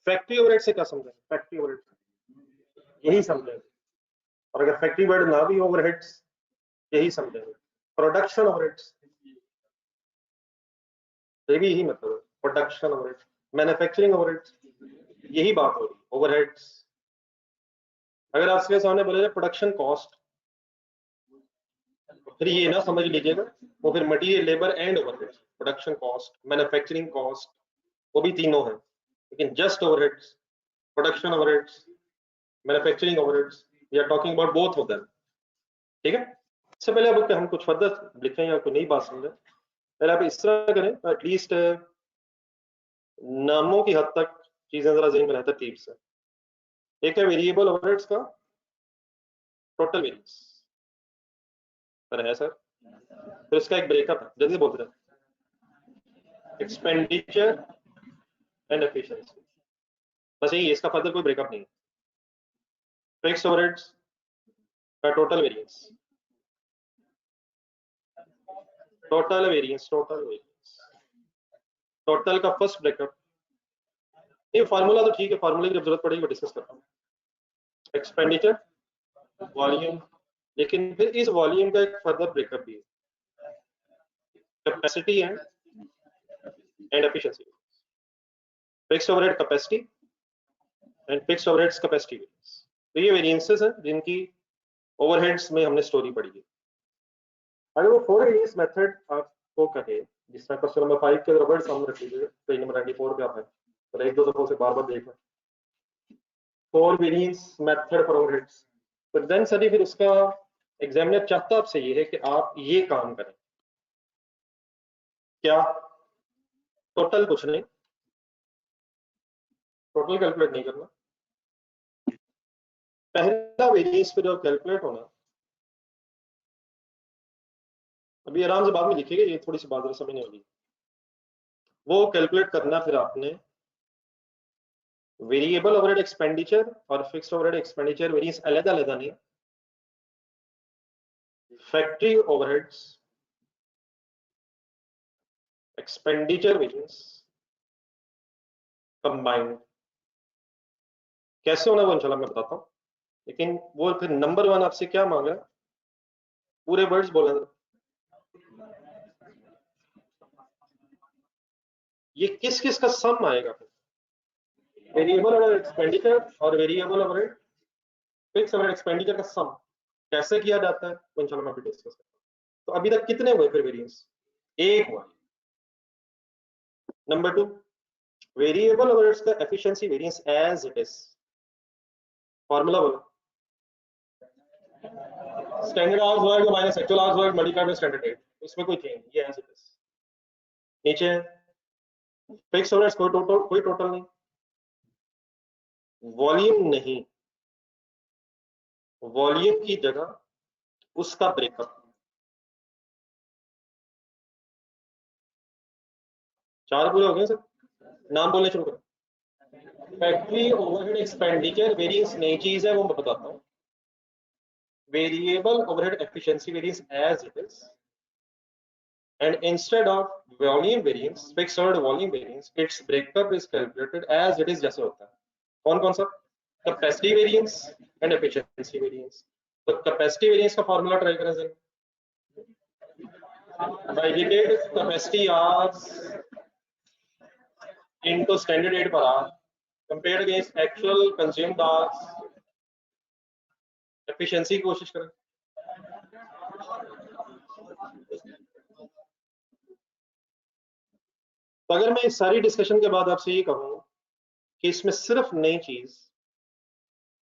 Factory overhead से क्या समझें? फैक्ट्री ओवरहेड यही समझेंगे, और अगर फैक्ट्री वर्ड ना भी ओवरहेड्स यही समझेंगे। प्रोडक्शन ओवरहेड्स ये भी यही मतलब है, प्रोडक्शन ओवरहेड्स, मैन्युफैक्चरिंग ओवरहेड्स यही बात हो रही है, ओवरहेड्स। अगर आपके सामने बोला जाए प्रोडक्शन कॉस्ट, फिर ये ना समझ लीजिएगा वो फिर material labour and overheads, production cost, manufacturing cost, वो भी तीनों है। लेकिन just overheads, production overheads, manufacturing overheads, we are talking about both of them. ठीक है, इससे पहले अब हम कुछ फर्दर लिखें या कोई नई बात समझें, पहले आप इस तरह करें एटलीस्ट नामों की हद तक चीजें जरा ज़हन में रहता तरतीब से। एक है वेरिएबल ओवरहेड्स का टोटल वेरिएंस, पर है सर। फिर इसका एक ब्रेकअप है, जल्दी बोलते हैं, एक्सपेंडिचर एंड एफिशिएंसी, बस यही, इसका फर्दर कोई ब्रेकअप नहीं है। फिक्स्ड ओवरहेड्स का total variance, total variance, total variance, total का फर्स्ट ब्रेकअप। ये फार्मूला तो ठीक है, फार्मूले की जब जरूरत पड़ेगी वो डिस्कस करता हूँ। एक्सपेंडिचर, वॉल्यूम, लेकिन फिर इस वॉल्यूम का एक फर्दर ब्रेकअप भी है, capacity and efficiency. Fixed overhead capacity and fixed overheads capacity variance. तो ये वेरिएंसेस हैं जिनकी ओवरहेड्स में हमने स्टोरी पढ़ी है। अगर वो 4 वेरिएंस मेथड आपको कहे, जिस तरह क्वेश्चन नंबर 5 के वर्ड सामने रख लीजिए, पेज नंबर 94 पे आप है, और एक दो दफा से बार बार देखना 4 वेरिएंस मेथड फॉर ओवरहेड्स, तो देन सर फिर उसका एग्जामिनर चाहता आपसे ये है कि आप ये काम करें, क्या? टोटल कुछ नहीं, टोटल कैलकुलेट नहीं करना। पहला वेरिएंस पे जो कैलकुलेट होना, अभी आराम से बाद में लिखिएगा, ये थोड़ी सी बात समझ नहीं होगी, वो कैलकुलेट करना फिर आपने वेरिएबल ओवरहेड एक्सपेंडिचर और फिक्स्ड ओवरहेड एक्सपेंडिचर वेरिएंस अलग-अलग नहीं, factory overheads expenditure variance combined. कैसे होना वो इंशाल्लाह मैं बताता हूँ, लेकिन वो फिर नंबर 1 आपसे क्या मांगा, पूरे वर्ड्स बोला, ये किस किस का सम आएगा फिर, वेरिएबल ओवरहेड एक्सपेंडिचर और variable overhead fixed overhead expenditure का सम कैसे किया जाता है वो इंशाल्लाह मैं डिस्कस करूंगा। तो अभी तक कितने हुए फिर वेरिएंस? एक हुआ। नंबर 2, वेरिएबल ओवरहेड्स का efficiency variance as it is, formula बोलो, standard hours work minus actual hours work multiplied by standard rate, इसमें कोई चेंज, ये एज इट इज। नीचे फिक्स्ड ओवरहेड्स कोई टोटल नहीं, वॉल्यूम नहीं, वॉल्यूम की जगह उसका ब्रेकअप। 4 पूरे हो गए सर, नाम बोलने शुरू करो। फैक्ट्री ओवरहेड एक्सपेंडिचर वेरिएंस नई चीज है, वो मैं बताता हूँ। Variable overhead efficiency variance as it is, and instead of volume variance, fixed overhead volume variance, its breakup is calculated as it is, जैसे होता है। कौन कौन सा? Capacity variance and efficiency variance. तो कैपेसिटी वेरिएंस का फार्मूला ट्राई करें sir, divided capacity hours into standard rate per hour compared against actual consumed hours, efficiency की कोशिश करें। तो अगर मैं इस सारी डिस्कशन के बाद आपसे ये कहूँ कि इसमें सिर्फ नई चीज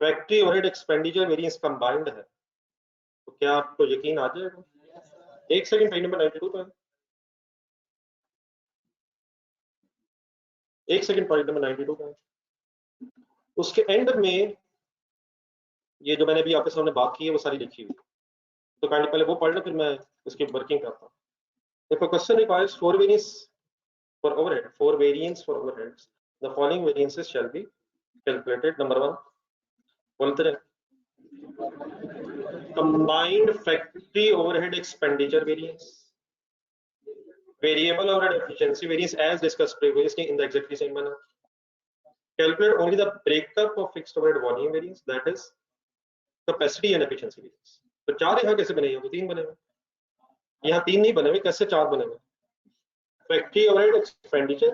factory overhead expenditure variance combined है, तो क्या आपको यकीन आ जाएगा? एक सेकंड, पेज नंबर 92 पे, एक सेकंड, पेज नंबर 92 पे, उसके एंड में ये जो मैंने अभी आपके सामने बात की है वो सारी लिखी हुई, तो काइंडली पहले वो पढ़ लो, फिर मैं उसकी वर्किंग करता हूँ। देखो, question requires 4 variance for overhead, 4 variants for overheads, the following variances shall be calculated. Number 1, बोलते रहे, combined factory overhead expenditure variance, variable overhead efficiency variance as discussed previously in the exactly same manner. Calculate only the breakup of fixed overhead volume variance, that is capacity and efficiency variance. तो 4 यहाँ कैसे बने हैं? वो 3 बने हुए, यहाँ 3 नहीं बने हुए, कैसे 4 बने हुए? Factory overhead expenditure,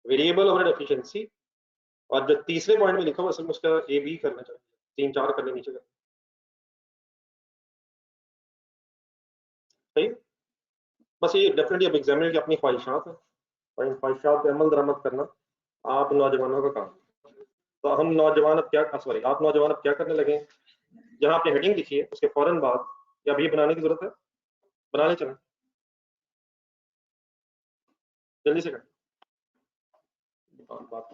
variable overhead efficiency, और जो तीसरे पॉइंट में लिखा हुआ असल में उसका ए बी करना चाहिए, 3-4 करने नीचे का, सही। बस ये डेफिनेटली अब एग्जामिनर की अपनी ख्वाहिशात है, और इन ख्वाहिशात पे अमल दरामद करना आप नौजवानों का काम। तो हम नौजवान अब क्या, सॉरी, आप नौजवान अब क्या करने लगे, जहां आपने हेडिंग लिखी है उसके फौरन बाद, या अभी बनाने की जरूरत है, बना ले, चलें जल्दी से कर बात,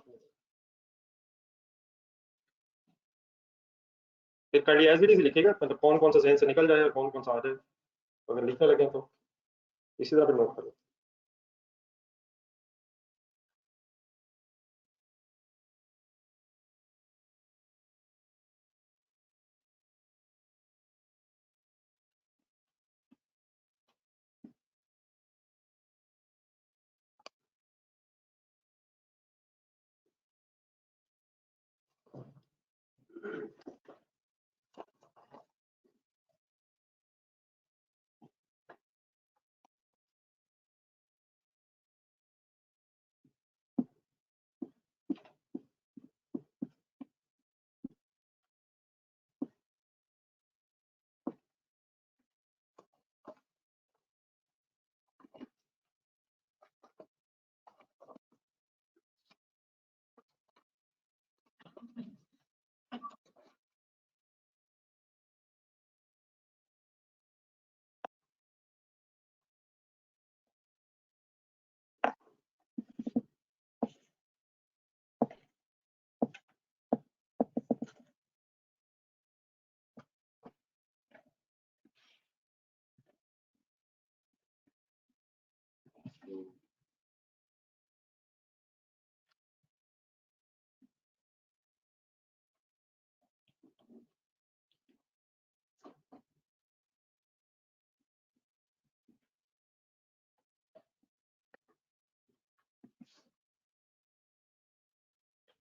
फिर कर लिया एज इट इज लिखेगा, मतलब कौन कौन सा जहन से निकल जाए और कौन कौन सा आ जाए। अगर लिखने लगे तो इसी तरह नोट करो।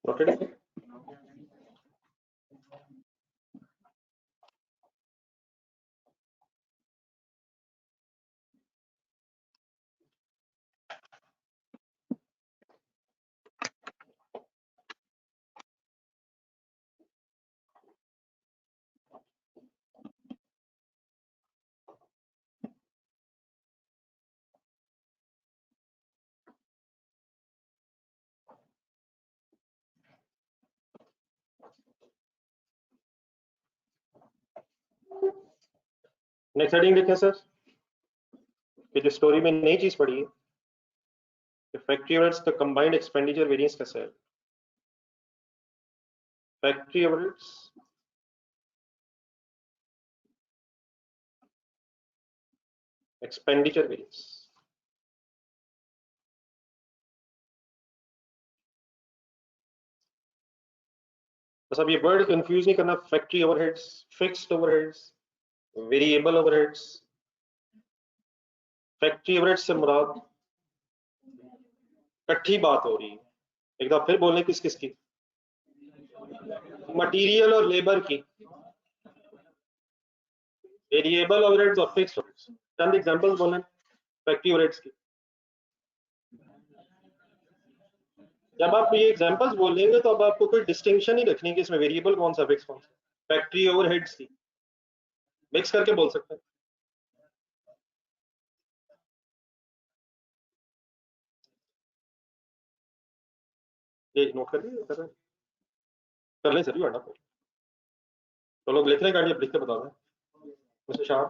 नोटेड? नेक्स्ट हेडिंग देखें सर, कि जो स्टोरी में नई चीज पढ़ी है, फैक्ट्री ओवरहेड्स का कंबाइंड एक्सपेंडिचर वेरिएंस कैसे है। Factory overheads expenditure variance. बस अब ये वर्ड कंफ्यूज नहीं करना, factory overheads, fixed overheads, variable overheads. Factory overheads से मुराद इकट्ठी बात हो रही है, एक बार फिर बोलने किस किस की, मटेरियल और लेबर की, वेरिएबल ओवरहेड्स और फिक्स्ड ओवरहेड्स। चंद एग्जांपल्स बोलें फैक्ट्री ओवरहेड्स की। जब आप ये एग्जांपल्स बोलेंगे तो अब आपको कोई डिस्टिंक्शन नहीं रखनी कि इसमें वेरिएबल कौन सा फिक्स कौन सा। फैक्ट्री ओवरहेड्स की मिक्स करके बोल सकते हैं। ये नोट कर लीजिए, कर लें सर, वरना तो लोग लिख रहे हैं, गाड़ी लिख के बता दें मिस्टर शाह।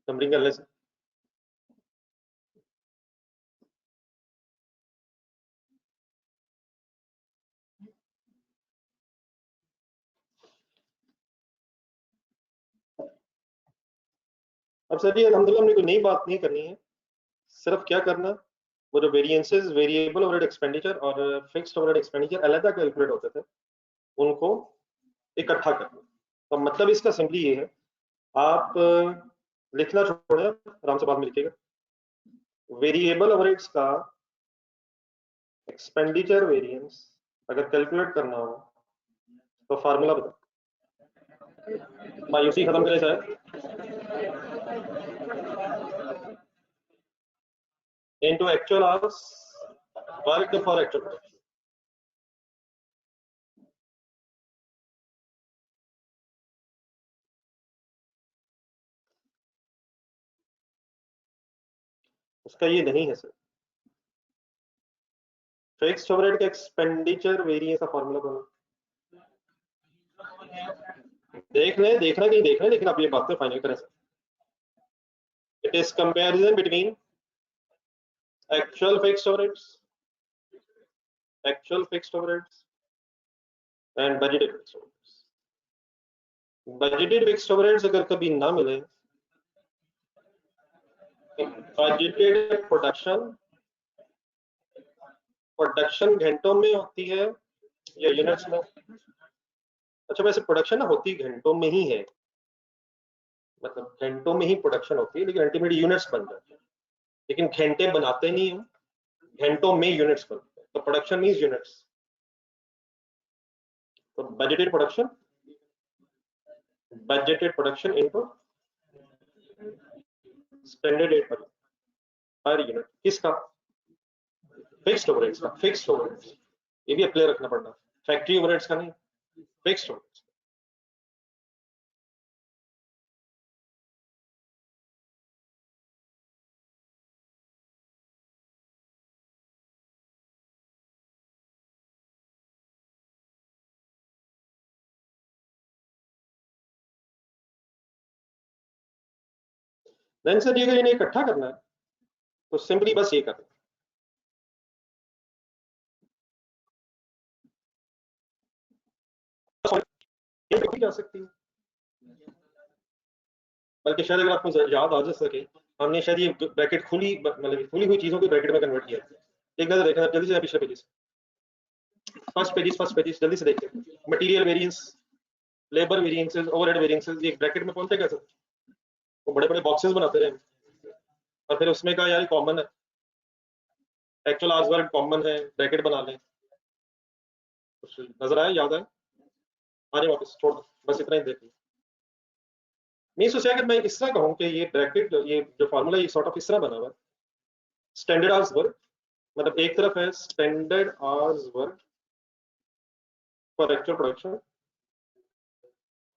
नंबरिंग कर ले सर। अब सर ये अल्हम्दुलिल्लाह हमने कोई नई बात नहीं करनी है, सिर्फ क्या करना, वो जो वेरिएंसेस वेरिएबल ओवरहेड एक्सपेंडिचर और फिक्स्ड ओवरहेड एक्सपेंडिचर अलग कैलकुलेट होते थे, उनको इकट्ठा करना। तो मतलब इसका सिंपली ये है, आप लिखना छोड़ें, आराम से बाद में लिखिएगा। वेरिएबल ओवरहेड्स का एक्सपेंडिचर वेरिएंस अगर कैलकुलेट करना हो तो फार्मूला बता, मायूसी खत्म करें sir. into actual hours worked for actual production। उसका ये नहीं है सर। फिक्स्ड ओवरहेड का एक्सपेंडिचर वेरिएंस का फॉर्मूला बना, देख लें, देखना नहीं देखना, लेकिन आप ये बात तो फाइनल करें sir. It is comparison between actual fixed overheads, actual fixed overheads and budgeted fixed overheads. Budgeted fixed overheads अगर कभी ना मिले, बजटेड प्रोडक्शन घंटों में होती है या यूनिट्स में? अच्छा, वैसे प्रोडक्शन ना होती घंटों में ही है, मतलब घंटों में ही प्रोडक्शन होती है, लेकिन अल्टीमेट यूनिट्स बन जाते हैं, लेकिन घंटे बनाते नहीं हम, घंटों में यूनिट्स बनते हैं, तो प्रोडक्शन मींस यूनिट्स। तो budgeted production into spended rate per unit, किसका? फिक्स्ड ओवरहेड्स का। फिक्स्ड ओवरहेड्स ये भी अप्लाई रखना पड़ता है, फैक्ट्री ओवरहेड्स का नहीं, फिक्स्ड ओवरहेड्स। देन सर अगर इन्हें इकट्ठा करना है तो सिंपली बस ये करना, जा सकती है, बल्कि शायद अगर आपको याद आ जा सके, हमने शायद ये ब्रैकेट खुली, मतलब खुली हुई चीजों को ब्रैकेट में कन्वर्ट किया। एक नजर देखना जल्दी से, पिछले पेजेस, फर्स्ट पेजेस जल्दी से देखते हैं। Material variance, labour variances, overhead variances, ये ब्रैकेट में कौन से कैसे वो बड़े बड़े बॉक्सेस बनाते रहे, और फिर उसमें कहा यार कॉमन है, एक्चुअल आवर्स वर्क कॉमन है, ब्रैकेट बना लें। कुछ नजर आया, याद है? आने वापस छोड़ दो, बस इतना ही देखिए। नहीं सोचा, अगर मैं इस तरह कहूँ कि ये ब्रैकेट, ये जो फॉर्मूला ये सॉर्ट ऑफ इस तरह बना हुआ है, स्टैंडर्ड आवर्स वर्क, मतलब एक तरफ है standard hours work for actual production,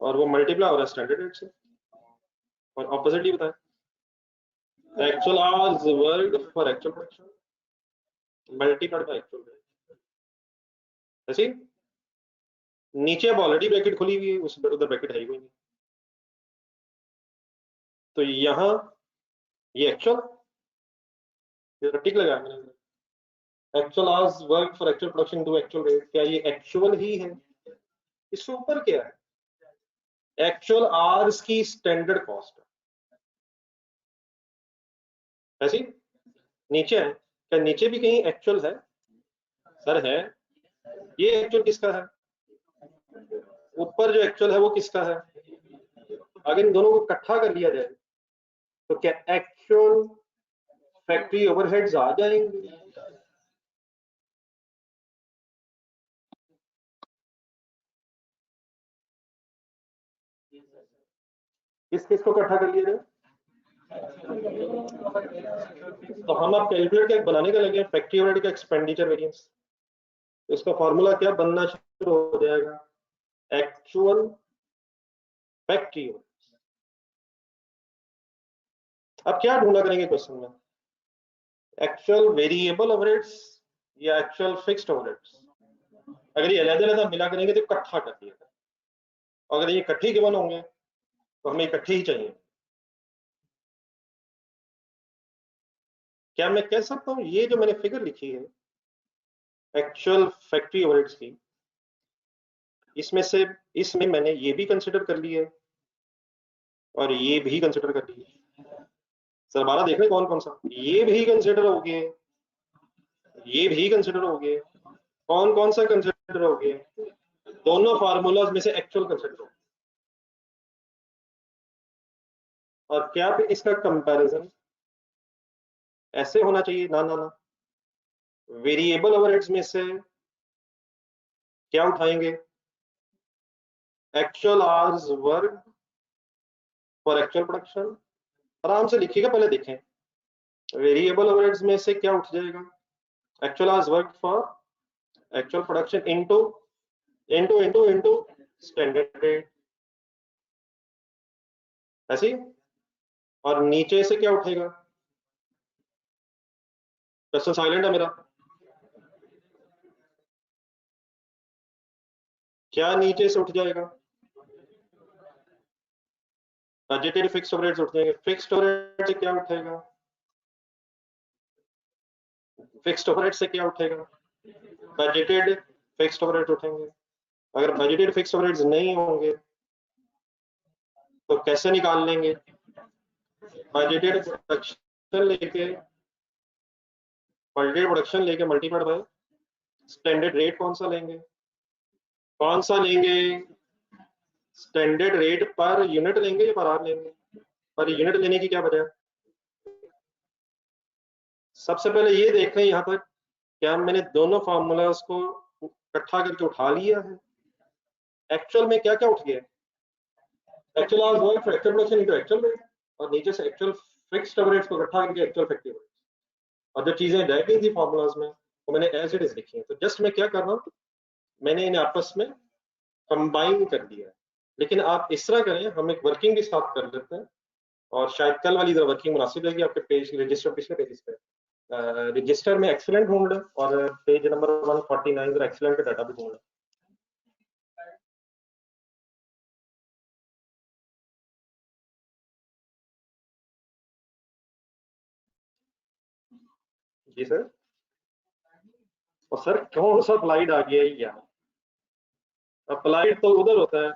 और वो मल्टीप्लाई हो रहा है स्टैंडर्ड रेट से, और ऑपोजिट ही बताया, actual hours work for actual production multiplied by actual rate. ऐसे नीचे अब ऑलरेडी ब्रैकेट खुली हुई है, उस उधर ब्रैकेट है ही नहीं, तो यहाँ ये एक्चुअल, ये टिक लगाया मैंने, actual hours work for actual production to actual rate, क्या ये एक्चुअल ही है? इससे ऊपर क्या है? एक्चुअल आवर्स की स्टैंडर्ड कॉस्ट, ऐसी नीचे है, क्या नीचे भी कहीं एक्चुअल है? सर है, ये एक्चुअल किसका है? ऊपर जो एक्चुअल है वो किसका है? अगर इन दोनों को इकट्ठा कर लिया जाए तो क्या एक्चुअल फैक्ट्री ओवरहेड्स आ जाएंगे? किस किस को इकट्ठा कर लिया जाए? तो हम आप कैलकुलेट बनाने का लगे फैक्ट्री ओवरहेड का एक्सपेंडिचर वेरिएंस, तो इसका फॉर्मूला क्या बनना शुरू हो जाएगा? Actual factory overheads. अब क्या ढूंढा करेंगे क्वेश्चन में, एक्चुअल वेरिएबल ओवरहेड्स या एक्चुअल फिक्स्ड ओवरहेड्स? अगर ये अलग-अलग मिला करेंगे तो इकट्ठा कर दिया, अगर ये इकट्ठे गिवन होंगे तो हमें इकट्ठे ही चाहिए। क्या मैं कह सकता हूं ये जो मैंने फिगर लिखी है एक्चुअल फैक्ट्री ओवरहेड्स की, इसमें मैंने ये भी कंसिडर कर लिया है और ये भी कंसिडर कर लिया। सर 12 देख रहे कौन कौन सा, ये भी कंसिडर हो गए, ये भी कंसिडर हो गए, कौन कौन सा कंसिडर हो गए? दोनों फार्मूलाज में से एक्चुअल कंसिडर हो, और क्या फिर इसका कंपैरिजन ऐसे होना चाहिए? ना ना ना, वेरिएबल ओवरहेड्स में से क्या उठाएंगे? Actual hours work for actual production. आराम से लिखिएगा, पहले देखें, वेरिएबल ओवरहेड्स में से क्या उठ जाएगा? Actual hours work for actual production into into into into standard rate, ऐसे। और नीचे से क्या उठेगा? क्वेश्चन साइलेंट है मेरा, क्या नीचे से उठ जाएगा? बजटेड फिक्स्ड ओवरहेड्स उठ जाएंगे। फिक्स्ड ओवरहेड से क्या उठेगा? फिक्स्ड ओवरहेड से क्या उठेगा? बजटेड फिक्स्ड ओवरहेड उठेंगे। अगर बजटेड फिक्स ओवरहेड्स नहीं होंगे तो कैसे निकाल लेंगे? बजटेड प्रोडक्शन लेके मल्टीप्लाइड बाय स्टैंडर्ड रेट। कौन सा लेंगे? स्टैंडर्ड रेट पर यूनिट लेंगे या पर आवर लेंगे? पर यूनिट लेने की क्या वजह है? सबसे पहले ये देखें यहाँ पर, क्या मैंने दोनों फार्मूलाज को इकट्ठा करके उठा लिया है? एक्चुअल में क्या क्या उठ गया? Actual hours work for actual production into actual rate, और नीचे से एक्चुअल फिक्स्ड ओवरहेड्स को इकट्ठा करके एक्चुअल फैक्ट्री ओवरहेड्स, और जो चीजें रह गई थी फार्मूलाज में वो मैंने एज इट इज लिखी है। तो जस्ट मैं क्या कर रहा हूँ, मैंने इन्हें आपस में कंबाइन कर दिया है। लेकिन आप इस तरह करें, हम एक वर्किंग भी साथ कर लेते हैं, और शायद कल वाली वर्किंग मुनासिब रहेगी आपके पेज रजिस्टर पिछले पेज पे। रजिस्टर में एक्सीलेंट ढूंढ लें और पेज नंबर 149 पर एक्सीलेंट का डाटा भी ढूंढ लें। जी सर। और सर कौन सा अप्लाइड आ गया है? यहाँ अप्लाइड तो उधर होता है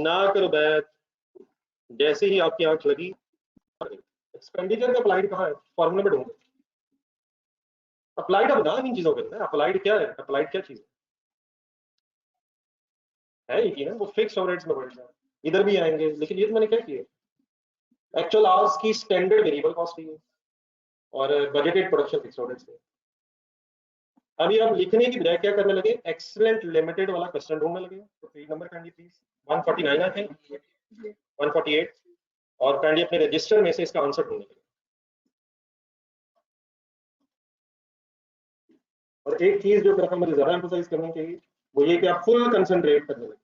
ना करो बैच, जैसे ही आपकी आंख लगी। एक्सपेंडिचर का अप्लाइड कहाँ है? फॉर्मूले में ढूंढो। अप्लाइड अब नाम इन चीजों का है। अप्लाइड क्या है? अप्लाइड क्या चीज है? ये ना वो फिक्स ओवरहेड्स में बढ़ जाए, इधर भी आएंगे। लेकिन ये तो मैंने क्या किया, एक्चुअल आवर्स की स्टैंडर्ड वेरिएबल कॉस्ट है और बजटेड प्रोडक्शन फिक्स ओवरहेड्स है। अभी आप लिखने की बजाय क्या करने लगे, एक्सीलेंट लिमिटेड वाला क्वेश्चन ढूंढने लगे। तो page number kindly please 149 I think 148, और काइंडली अपने रजिस्टर में से इसका आंसर ढूंढने लगे। और एक चीज जो तरफ मुझे ज्यादा एम्फोसाइज करनी चाहिए वो ये कि आप फुल कंसंट्रेट करने लगे।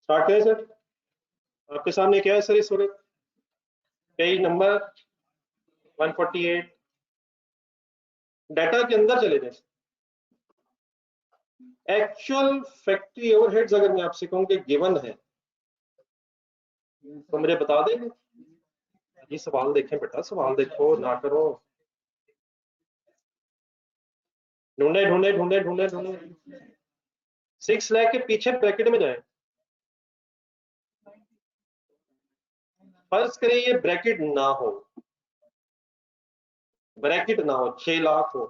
स्टार्ट करें सर? आपके सामने क्या है सर इस वक्त? पेज नंबर 148, डाटा के अंदर चले जाए। एक्चुअल फैक्ट्री ओवरहेड्स अगर मैं आपसे कहूं कि गिवन है तो मुझे बता देंगे? ये सवाल देखें बेटा, सवाल देखो ना करो। ढूंढे ढूंढे ढूंढे ढूंढे ढूंढे 6 लाख के पीछे ब्रैकेट में जाए। फर्ज करें ये ब्रैकेट ना हो, ब्रैकेट ना हो, 6 लाख हो,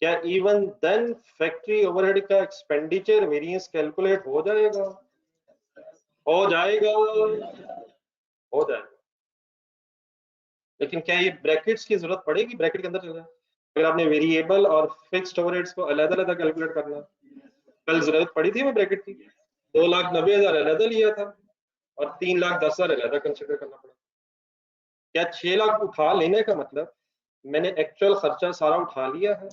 क्या इवन देन फैक्ट्री ओवरहेड का एक्सपेंडिचर वेरिएंस कैलकुलेट हो जाएगा? हो जाएगा, हो जाएगा। लेकिन क्या ये ब्रैकेट्स की जरूरत पड़ेगी? ब्रैकेट के अंदर चल जाए अगर आपने वेरिएबल और फिक्स्ड ओवरहेड्स को अलग अलग कैलकुलेट करना। कल जरूरत पड़ी थी हमें ब्रैकेट की, 2,90,000 अलग लिया था और 3,10,000 अलग कंसिडर करना पड़ा। क्या 6 लाख उठा लेने का मतलब मैंने एक्चुअल खर्चा सारा उठा लिया है?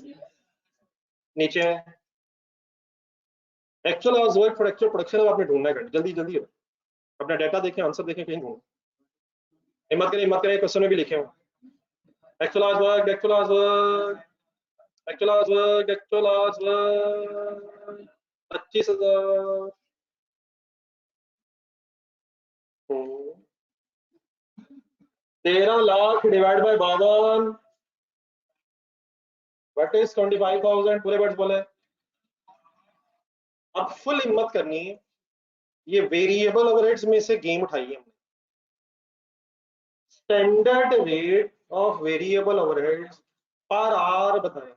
नीचे actual hours work for actual production आपने ढूंढना है। जल्दी जल्दी अपना डाटा देखें, आंसर देखें, कहीं ढूंढो। हिम्मत करें क्वेश्चन में भी लिखे हो। Actual hours work, actual hours work, actual hours work, actual hours work 25,000। 13 lakh divide by 52 what is 25,000? पूरे वर्ड्स बोले। अब फुल हिम्मत करनी है, ये वेरिएबल ओवरहेड्स में से गेम उठाई है हमने। Standard rate of variable overheads per hour बताएं,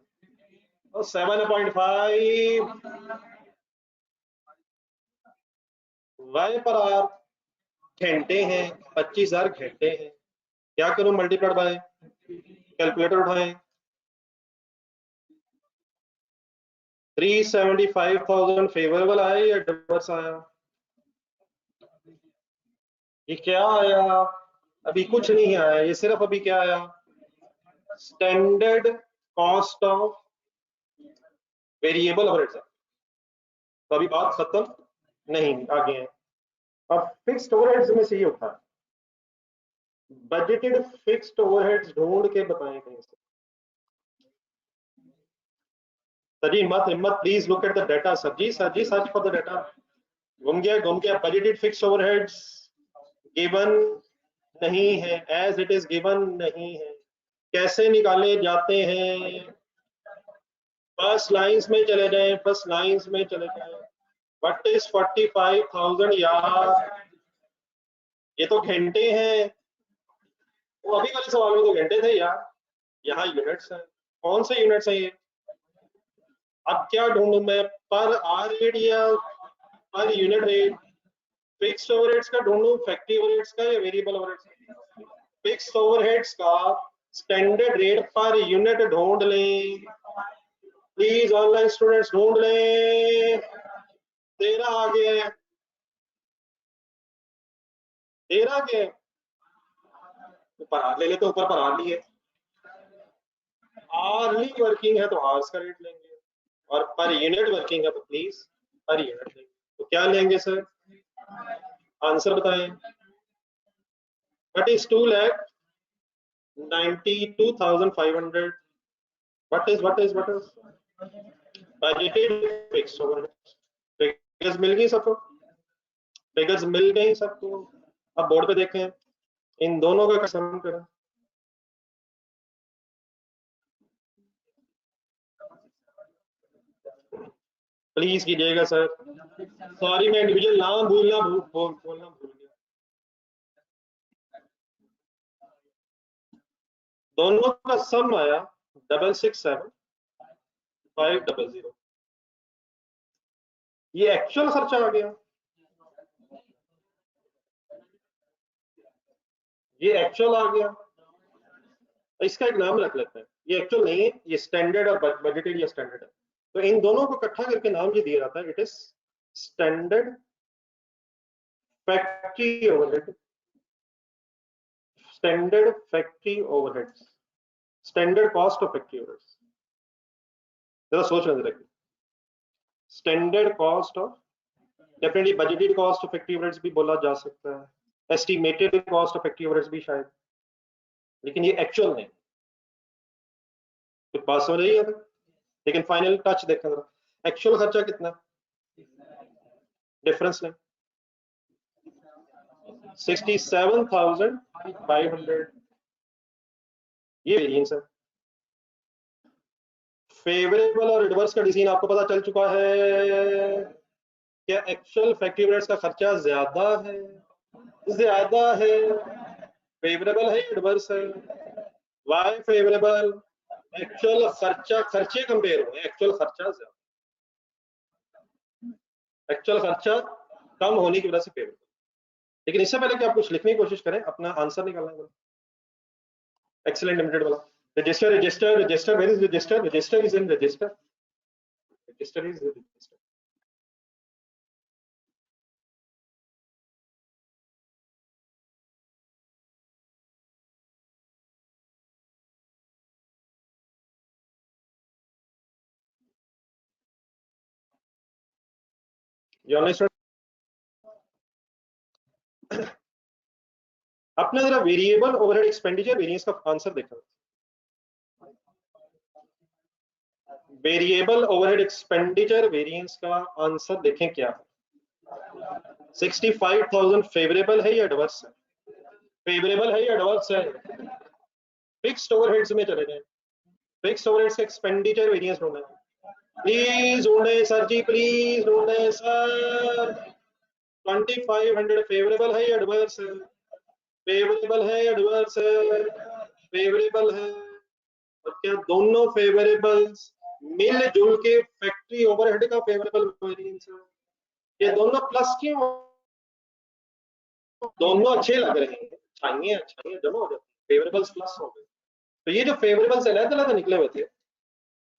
और 7.5 वाई पर आवर घंटे हैं, 25,000 घंटे हैं। क्या करूं? मल्टीप्लाइड बाय, कैलकुलेटर उठाएं। 375,000 फेवरेबल आया या एडवर्स आया? ये क्या आया? अभी कुछ नहीं आया, ये सिर्फ अभी क्या आया, standard cost of variable overheads. तो अभी बात खत्म नहीं, आगे है। अब फिक्स्ड ओवरहेड्स में से ये होता है, बजटेड फिक्स्ड ओवरहेड्स ढूंढ के बताएं कहीं से। सर जी हिम्मत please look at the data. Sir जी सर्च फॉर द डाटा। घूम गया बजटेड फिक्स्ड ओवरहेड्स गिवन नहीं है, एज इट इज गिवन नहीं है। कैसे निकाले जाते हैं? फर्स्ट लाइंस में चले जाएं, फर्स्ट लाइंस में चले जाएं। व्हाट इज 45,000 यार? ये तो घंटे हैं। वो अभी वाले सवाल में तो घंटे थे यार, यहाँ यूनिट्स हैं। कौन से यूनिट्स हैं ये? अब क्या ढूंढूं मैं? पर आर रेट या per unit rate? Fixed overheads का ढूंढूं, फैक्ट्री ओवरहेड्स का या वेरिएबल ओवरहेड्स का? फिक्स्ड ओवरहेड्स का स्टैंडर्ड रेट पर यूनिट ढूंढ लें प्लीज, ऑनलाइन स्टूडेंट्स ढूंढ लें। 13 आ गए, 13 के ऊपर आर ले लेते, ऊपर पर आर लिए। आरली वर्किंग है तो आवर्स का रेट लेंगे, और पर यूनिट वर्किंग है तो प्लीज पर यूनिट लेंगे। तो क्या लेंगे सर? आंसर बताएं। What is 2,92,500? What is budgeted fixed overheads? Figures मिल गई सबको? फिगर्स मिल गई सबको? अब बोर्ड पे देखें, इन दोनों का सम करें। प्लीज कीजिएगा सर। सॉरी मैं इंडिविजुअल नाम बोलना भूल गया। दोनों का सम आया 667,500। ये एक्चुअल खर्चा आ गया, ये एक्चुअल आ गया। इसका एक नाम रख लेते हैं, ये एक्चुअल नहीं है, ये स्टैंडर्ड और बजटेड या स्टैंडर्ड है। तो इन दोनों को इकट्ठा करके नाम ये दिया जाता है, it is standard factory overhead. Standard factory overheads, standard cost of factory overheads. जरा सोच रहे थे, standard cost of, definitely budgeted cost of factory overheads भी बोला जा सकता है, estimated cost of factory overheads भी शायद, लेकिन ये एक्चुअल नहीं। तो बात समझ रही है? लेकिन फाइनल टच देखा जरा, एक्चुअल खर्चा कितना? डिफरेंस नहीं, 67,500। ये वेरिएंस है। फेवरेबल और एडवर्स का डिसीजन आपको पता चल चुका है। क्या एक्चुअल फैक्ट्री ओवरहेड्स का खर्चा ज्यादा है? ज्यादा है। फेवरेबल है, एडवर्स है? Y favourable? एक्चुअल खर्चा, खर्चे कंपेयर हुए, एक्चुअल खर्चा ज्यादा, एक्चुअल खर्चा कम होने की वजह से फेवरेबल। लेकिन इससे पहले कि आप कुछ लिखने की कोशिश करें, अपना आंसर निकालना है। एक्सीलेंट लिमिटेड वाला register, register, register, where is register? Register is in register, register is register. अपने जरा वेरिएबल ओवरहेड एक्सपेंडिचर वेरिएंस का आंसर देखा। वेरिएबल ओवरहेड एक्सपेंडिचर वेरिएंस का आंसर देखें क्या है। 65,000 फेवरेबल है या एडवर्स है? फेवरेबल है या एडवर्स है? फिक्स्ड ओवरहेड्स में चले जाएं, फिक्स्ड ओवरहेड्स का एक्सपेंडिचर वेरिएंस ढूंढना है। प्लीज ढूंढे सर जी, प्लीज ढूंढे सर। 2500 फेवरेबल है या एडवर्स है? फेवरेबल है या एडवर्स है? फेवरेबल है। और क्या दोनों फेवरेबल्स मिलजुल के फैक्ट्री ओवरहेड का फेवरेबल वेरिएंस है? ये दोनों प्लस क्यों? दोनों अच्छे लग रहे हैं, अच्छाइयां अच्छाइयां जमा हो जाती है, फेवरेबल्स प्लस हो गए। तो ये जो फेवरेबल्स अलग अलग निकले हुए थे,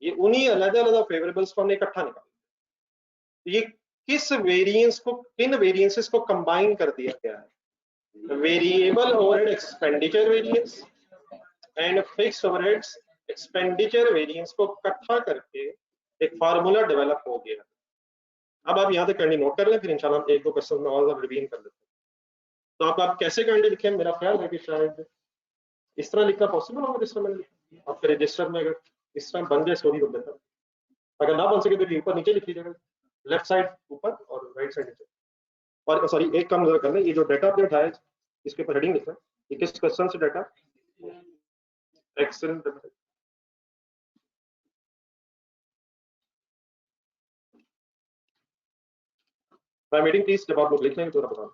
ये उन्हीं अलग अलग फेवरेबल्स को हमने इकट्ठा निकाला। ये किस वेरिएंस को, किन वेरिएंसेस को कंबाइन कर दिया गया है? Variable overhead expenditure variance and fixed overheads expenditure variance को इकट्ठा करके एक फार्मूला डेवलप हो गया। अब आप यहाँ तक करनी नोट कर लें, फिर इंशाल्लाह हम एक दो क्वेश्चन में और रिवीजन कर लेते हैं। तो आप कैसे करंट लिखे? मेरा ख्याल है कि शायद इस तरह लिखना पॉसिबल होगा जिस तरह मैंने लिखा। आपके रजिस्टर में अगर इस तरह बन जाए स्टोरी तो बेहतर, अगर ना बन सके तो ऊपर नीचे लिख लीजिएगा, लेफ्ट साइड ऊपर और राइट साइड नीचे। और सॉरी एक काम जरा कर लें, ये जो डेटा अपडेट है इसके ऊपर हेडिंग लिखना है, ये किस क्वेश्चन से डाटा? एक्सेलेंट। मैं मीटिंग प्लीज जब आप लोग लिख लेंगे तो बताना।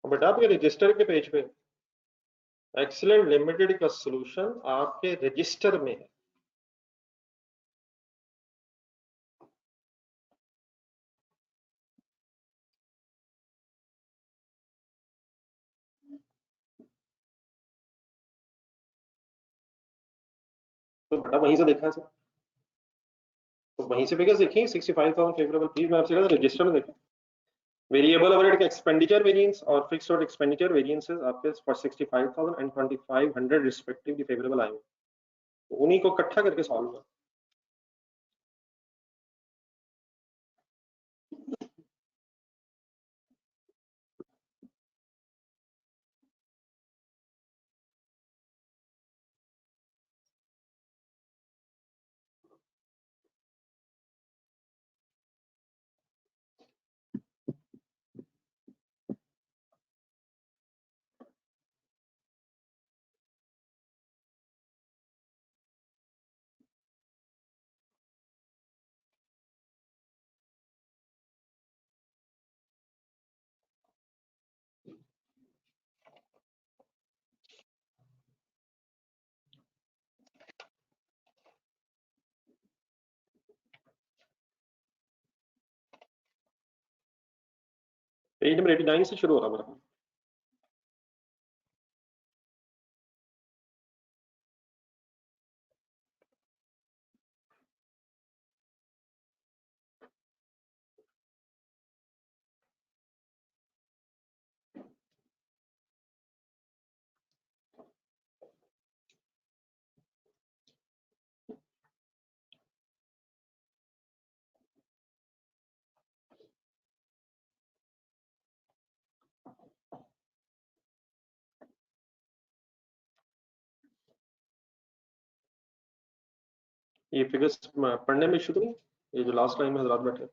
बेटा आपके रजिस्टर के पेज पे एक्सीलेंट लिमिटेड का सॉल्यूशन आपके रजिस्टर में है। तो बेटा वहीं से देखा है सर, तो वहीं से फिगर्स देखिए 65,000 फेवरेबल। प्लीज मैं आपसे रजिस्टर में देखा वेरिएबल ओवरहेड के एक्सपेंडिचर वेरिएंस और फिक्स्ड ओवरहेड एक्सपेंडिचर वेरिएंसेस आपके फॉर 65,000 एंड 2,500 रिस्पेक्टिवली फेवरेबल आए हैं, तो उन्हीं को इकट्ठा करके सॉल्व हुआ। पेज नंबर 89 से शुरू हो रहा है मेरा। ये फिगर्स पढ़ने में इशू तो नहीं, ये जो लास्ट टाइम में हजरात बैठे?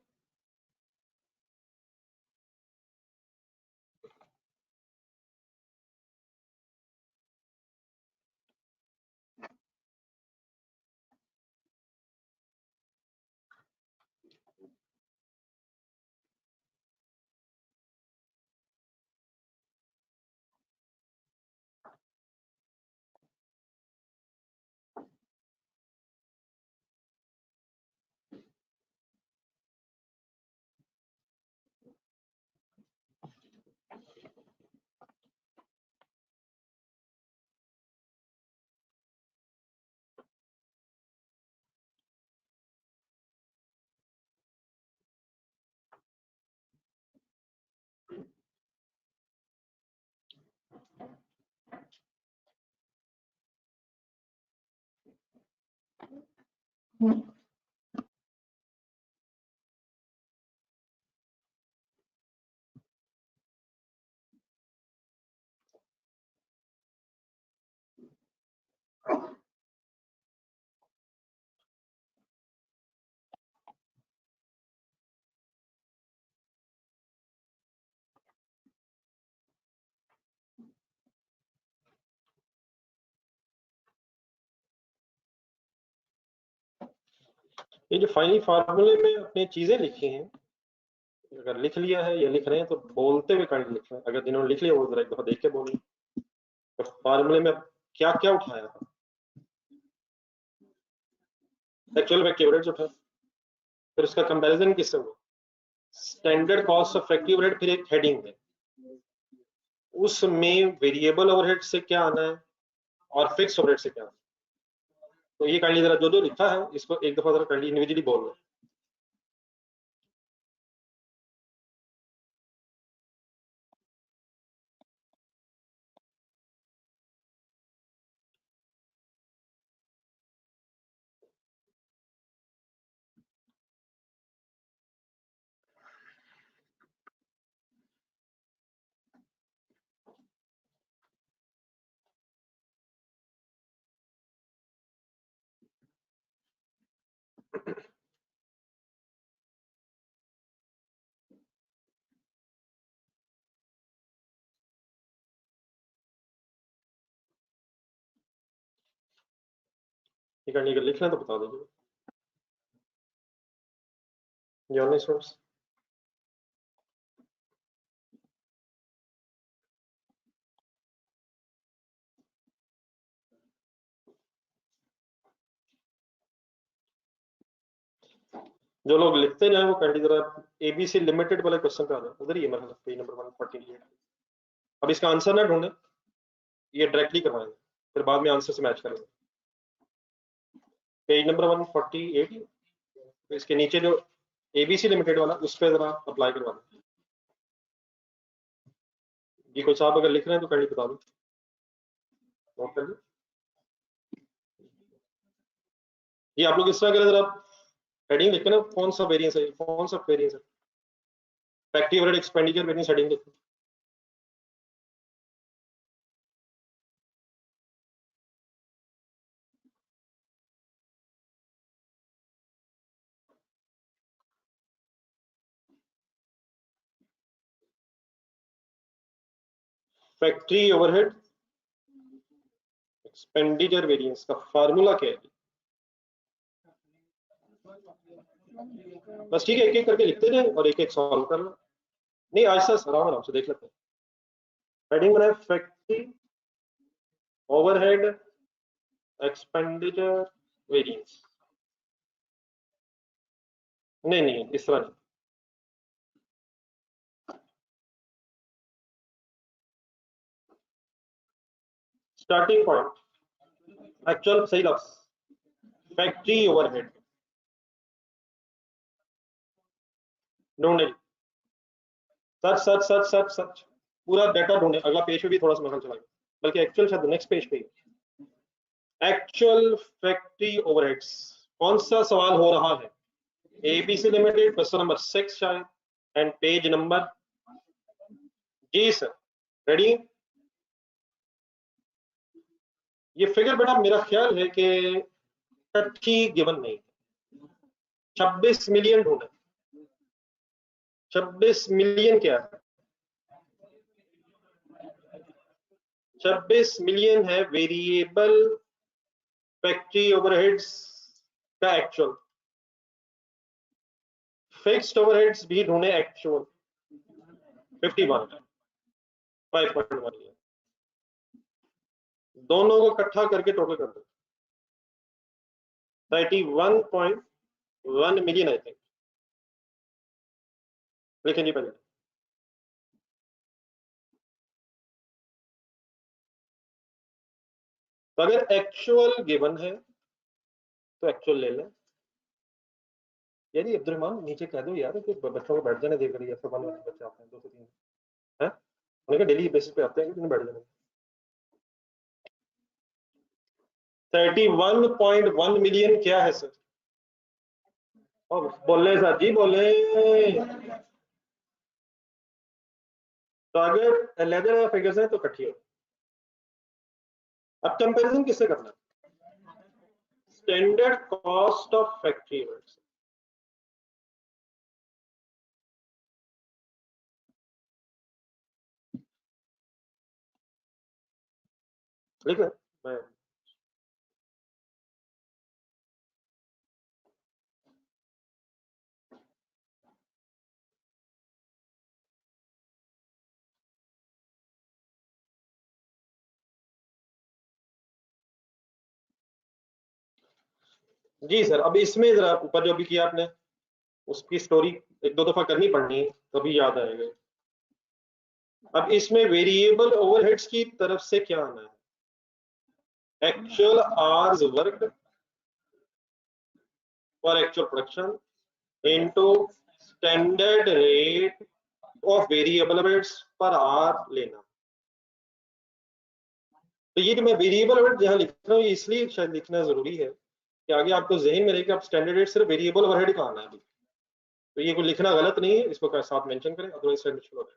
ये जो फाइनल फार्मूले में अपनी चीजें लिखी हैं, अगर लिख लिया है या लिख रहे हैं तो बोलते हुए काइंड लिख रहे हैं। अगर जिन्होंने लिख लिया वो जरा एक दफा देख के बोलिए तो फार्मूले में क्या क्या उठाया था। एक्चुअल फैक्टिव ओवरहेड्स उठाए, फिर उसका कंपैरिजन किससे हुआ? स्टैंडर्ड कॉस्ट ऑफ फैक्टिव ओवरहेड, फिर एक हेडिंग है उसमें वेरिएबल ओवरहेड से क्या आना है और फिक्स ओवरहेड से क्या आना है। तो ये काइंडली जरा जो जो लिखा है इसको एक दफा जरा काइंडली इंडिविजुअली बोल रहे हैं। ये करने के लिखना तो बता दीजिए। जॉनी सोर्स जो लोग लिखते जाए वो कैंडी जरा एबीसी लिमिटेड वाले क्वेश्चन पे आ जाए, उधर ही है मतलब पेज नंबर 148। अब इसका आंसर ना ढूंढे, ये डायरेक्टली करवाएंगे, फिर बाद में आंसर से मैच करेंगे। पेज नंबर 148, तो इसके नीचे जो एबीसी लिमिटेड वाला उस पर जरा अप्लाई करवा दें। ये कोई साहब अगर लिख रहे हैं तो कैंडी बता दो, नोट कर लो। ये आप लोग इस तरह करें, जरा हेडिंग लिख के ना कौन सा वेरिएंस है, कौन सा वेरिएंस है, factory overhead expenditure variance heading लिखो। फैक्ट्री ओवरहेड एक्सपेंडिचर वेरिएंस का फार्मूला क्या है? बस ठीक है, एक एक करके लिखते जाए और एक एक सॉल्व कर लो। नहीं आज से आराम आराम से देख लेते हैं। हेडिंग बनाए फैक्ट्री ओवरहेड एक्सपेंडिचर वेरिएंस। नहीं नहीं इस तरह नहीं, स्टार्टिंग पॉइंट एक्चुअल सही लफ्ज फैक्ट्री ओवरहेड ढूंढे, search search search search search पूरा डाटा ढूंढे। अगला पेज पे भी थोड़ा सा मगल चलाएगा, बल्कि एक्चुअल शायद नेक्स्ट पेज पे एक्चुअल फैक्ट्री ओवरहेड्स। कौन सा सवाल हो रहा है? एबीसी लिमिटेड क्वेश्चन नंबर 6 शायद, एंड पेज नंबर, जी सर रेडी। ये फिगर बेटा मेरा ख्याल है कि इकट्ठी गिवन नहीं, 26 मिलियन ढूंढे। 26 मिलियन क्या है? 26 मिलियन है वेरिएबल फैक्ट्री ओवरहेड्स का एक्चुअल। फिक्स्ड ओवरहेड्स भी ढूंढे एक्चुअल 51 5.1 मिलियन, दोनों को इकट्ठा करके टोटल कर दो 31.1 मिलियन आई थिंक। लिखें जी पहले। तो अगर एक्चुअल गिवन है तो एक्चुअल ले लें। यानी अब्दुलरहमान नीचे कह दो यार कि बच्चों को बैठ जाने दे करिए, ऐसा बन बच्चे आते हैं 2 से 3 है, उनके डेली बेसिस पे आते हैं कि बैठ जाने। 31.1 मिलियन क्या है सर? और बोले सर जी बोले। तो अगर लेदर फिगर्स है तो इकट्ठी हो। अब कंपैरिजन किससे करना है? Standard cost of factory units. ठीक है मैं जी सर। अब इसमें जरा ऊपर जो भी किया आपने उसकी स्टोरी एक दो दफा करनी पड़नी तभी याद आएगा। अब इसमें वेरिएबल ओवरहेड्स की तरफ से क्या आना है? Actual hours work for actual production into standard rate of variable overheads per hour लेना। तो ये जो मैं वेरिएबल ओवरहेड जहां लिख रहा हूँ इसलिए शायद लिखना जरूरी है कि आगे आपको जहन में रहे कि आप स्टैंडर्ड रेट सिर्फ वेरिएबल ओवरहेड का आना है। तो ये कोई लिखना गलत नहीं है, इसको साथ मेंशन करें, अदरवाइज मुश्किल हो जाए।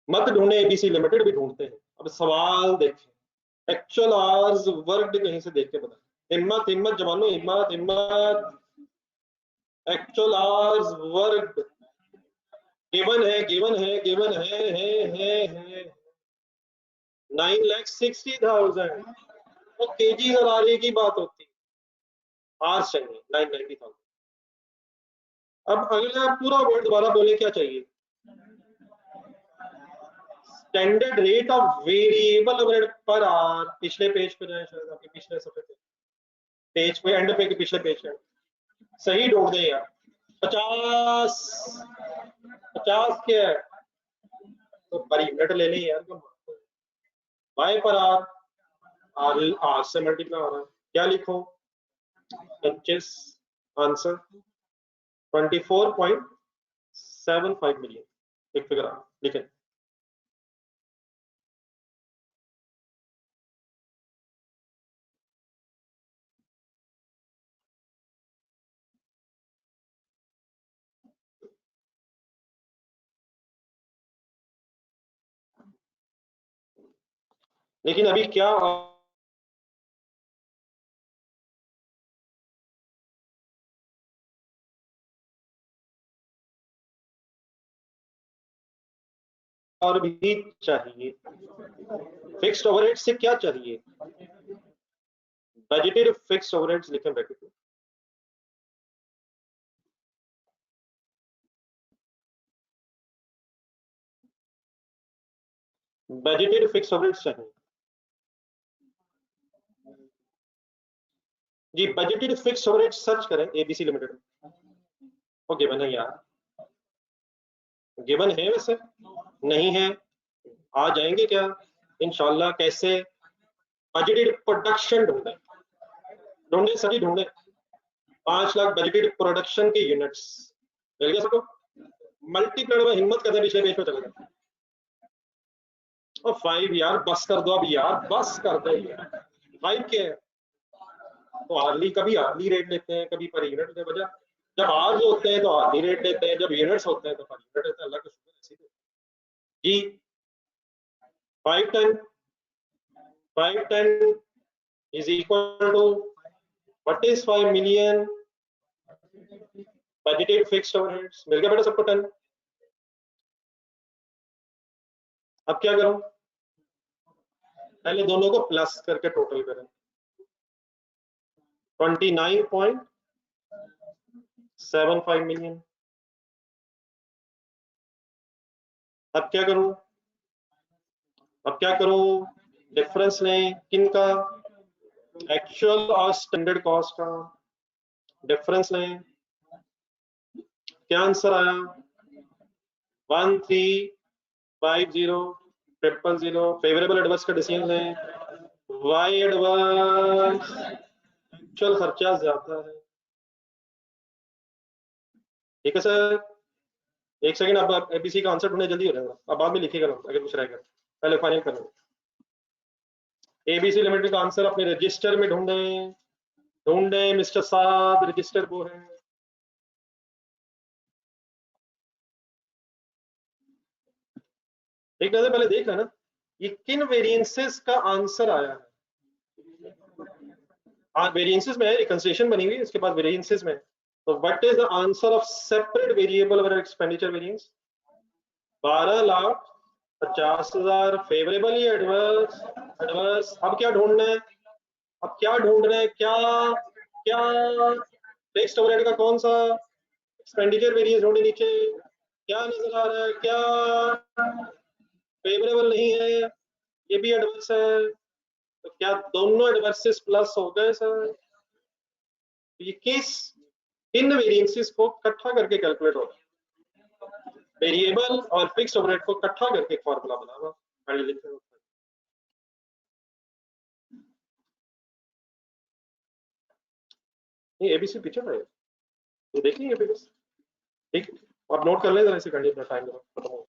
मत ढूंढे एबीसी लिमिटेड भी ढूंढते हैं। अब सवाल देखें, एक्चुअल आवर्स वर्कड कहीं से देख के बता। हिम्मत हिम्मत जवानों, हिम्मत हिम्मत। एक्चुअल आवर्स वर्क गिवन है, गिवन है, गिवन है 9,60,000। वो केजी और आर की बात होती, आर्स चाहिए 990,000। अब अगला पूरा वर्ड दोबारा बोले, क्या चाहिए? Standard rate of variable overhead per hour. पिछले पेज पे जाए, शायद आपके पिछले सफे पेज पे, एंड पे, पिछले पेज पे सही ढूंढ दे यार। 50, 50 क्या है? तो पर यूनिट ले लें यार, वाई पर आर, आर से मल्टीप्लाई हो रहा है। क्या लिखो? 25, आंसर 24.75 मिलियन। एक फिगर लिखें। लेकिन अभी क्या और भी चाहिए? फिक्स्ड ओवरहेड से क्या चाहिए? बजटेड फिक्स्ड ओवरहेड्स लिखें ब्रैकेट में। बजटेड फिक्स्ड ओवरहेड्स चाहिए जी। बजटेड फिक्स्ड ओवरहेड्स सर्च करें एबीसी लिमिटेड। वो गिवन है यार, गिवन है वैसे, नहीं है? आ जाएंगे क्या इंशाल्लाह? कैसे? बजटेड प्रोडक्शन ढूंढे, ढूंढे सभी ढूंढे। 5 लाख बजटेड प्रोडक्शन के यूनिट्स मिल गया सबको। मल्टीप्लाइड में हिम्मत करते पिछले पेज पे चले गए। और 5 यार, बस कर दो अब यार, बस कर दो यार। 5 क्या है? तो आर्ली, कभी आर्ली रेट लेते हैं, कभी पर यूनिट के बजाय। जब आर्स होते हैं तो आर्ली रेट लेते हैं, जब यूनिट्स होते हैं तो पर यूनिट लेते हैं। अल्लाह का शुक्र है जी। 510, 510 is equal to, what is 5 million budgeted fixed overheads? मिल गया बेटा सबको 10। अब क्या करूं? पहले दोनों को प्लस करके टोटल करें। 29.75 मिलियन। अब क्या करूं? अब क्या करूं? डिफरेंस लें किनका? एक्चुअल और स्टैंडर्ड कॉस्ट का डिफरेंस लें। क्या आंसर आया? 1350,000। फेवरेबल एडवर्स का डिसीजन लें। वाई एडवर्स एक्चुअल खर्चा ज्यादा है। ठीक है सर, एक सेकंड। अब एबीसी का आंसर ढूंढने जल्दी हो जाएगा, अब बाद में लिखिएगा अगर कुछ रहेगा। पहले फाइनल कर लो। एबीसी लिमिटेड का आंसर अपने रजिस्टर में ढूंढे, ढूंढे मिस्टर साहब, रजिस्टर वो है। एक नजर पहले देख लेना ये किन वेरिएंसेस का आंसर आया है। हाँ, वेरिएंसेस में है, रिकंसिलिएशन बनी हुई है, इसके बाद वेरिएंसेस में। तो what is the answer of separate variable और एक्सपेंडिचर वेरिएंस? 12,50,000 फेवरेबल या एडवर्स? एडवर्स। अब क्या ढूंढना है? अब क्या ढूंढ रहे हैं? क्या क्या फिक्स्ड ओवरहेड का कौन सा एक्सपेंडिचर वेरिएंस ढूंढे नीचे? क्या नजर आ रहा है? क्या फेवरेबल नहीं है? ये भी एडवर्स है। तो क्या दोनों एडवर्सेस प्लस हो गए सर? ये किस, इन वेरिएंसेस को इकट्ठा करके कैलकुलेट होगा। वेरिएबल और फिक्स्ड ओवरहेड को इकट्ठा करके एक फॉर्मूला बना हुआ। ये एबीसी पीछे है, ये देख लीजिए फिर। ठीक, आप नोट कर लें जरा इसे, कंडीशन टाइम खत्म हो।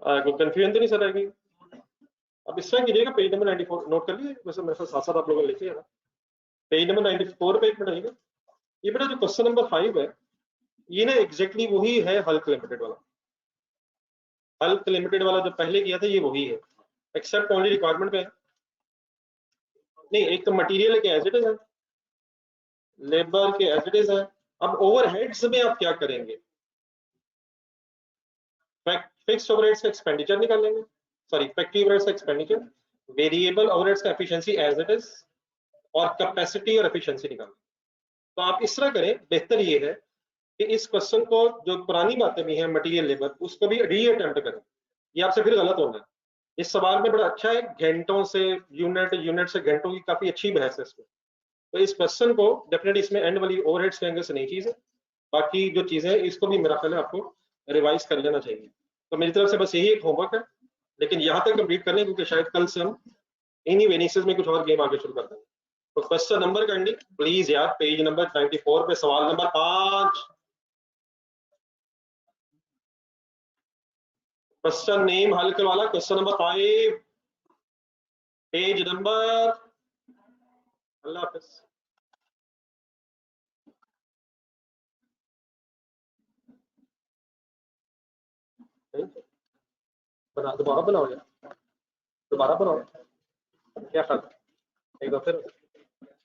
कंफ्यूजन तो नहीं सर आएगी। अब इस तरह कीजिएगा, पेज नंबर 94 नोट कर लिए, वैसे मेरे साथ साथ आप लोगों ने लिखिए ना, पेज नंबर 94 पे एक मिनट आइएगा। ये बेटा जो क्वेश्चन नंबर 5 है, ये ना एग्जैक्टली वही है हल्क लिमिटेड वाला। हल्क लिमिटेड वाला जो पहले किया था ये वही है, एक्सेप्ट ओनली रिक्वायरमेंट पे है। नहीं, एक तो मटेरियल के एज इट इज है, लेबर के एज इट इज है। अब ओवरहेड्स में आप क्या करेंगे, फिक्स्ड ओवरहेड्स का एक्सपेंडिचर निकालेंगे, सॉरी फैक्ट्री ओवरहेड्स का एक्सपेंडिचर, वेरिएबल ओवरहेड्स का एफिशिएंसी एज इट इज, और कैपेसिटी और एफिशिएंसी निकालेंगे। तो आप इस तरह करें, बेहतर ये है कि इस क्वेश्चन को जो पुरानी बातें भी हैं मटेरियल लेबर, उसको भी री अटेम्प्ट करें। ये आपसे फिर गलत होना है। इस सवाल में बड़ा अच्छा है, घंटों से यूनिट से घंटों की काफी अच्छी बहस है इसमें। तो इस क्वेश्चन को डेफिनेटली इसमें एंड वाली ओवरहेड्स के एंगल से नहीं चीज है, बाकी जो चीजें हैं इसको भी मेरा ख्याल है आपको रिवाइज कर लेना चाहिए। तो मेरी तरफ से बस यही एक होमवर्क है, लेकिन यहाँ तक कंप्लीट कर लें क्योंकि शायद कल से हम इन्हीं वेनिसेस में कुछ और गेम आगे शुरू कर देंगे। तो क्वेश्चन नंबर करनी प्लीज यार, पेज नंबर 94 पे सवाल नंबर 5, क्वेश्चन नेम हल्क वाला क्वेश्चन नंबर 5, पेज नंबर। अल्लाह हाफिज। बना दोबारा बनाओ यार, दोबारा बनाओ, क्या ख्याल एक बार फिर।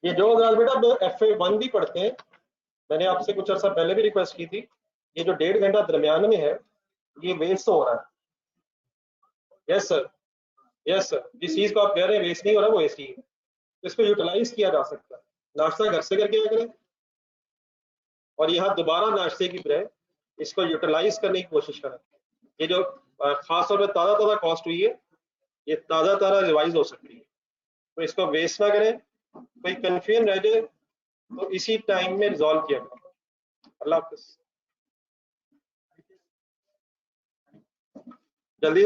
ये जो बेटा FA1 भी पढ़ते हैं, मैंने आपसे कुछ अर्सा पहले भी रिक्वेस्ट की थी, ये जो 1.5 घंटा दरमियान में है ये वेस्ट हो रहा है। यस सर, यस सर, जिस चीज को आप कह रहे हैं वेस्ट नहीं हो रहा वो ऐसी है, इसको यूटिलाइज किया जा सकता है। नाश्ता घर से करके आया करें, और यहाँ दोबारा नाश्ते की तरह इसको यूटिलाइज करने की कोशिश करें। ये जो खास तौर पर ताज़ा ताज़ा कॉस्ट हुई है, ये ताज़ा ताज़ा रिवाइज हो सकती है, तो इसको वेस्ट ना करें। कोई कंफ्यूजन रह जाए तो इसी टाइम में रिजॉल्व किया करें। अल्लाह हाफिज, जल्दी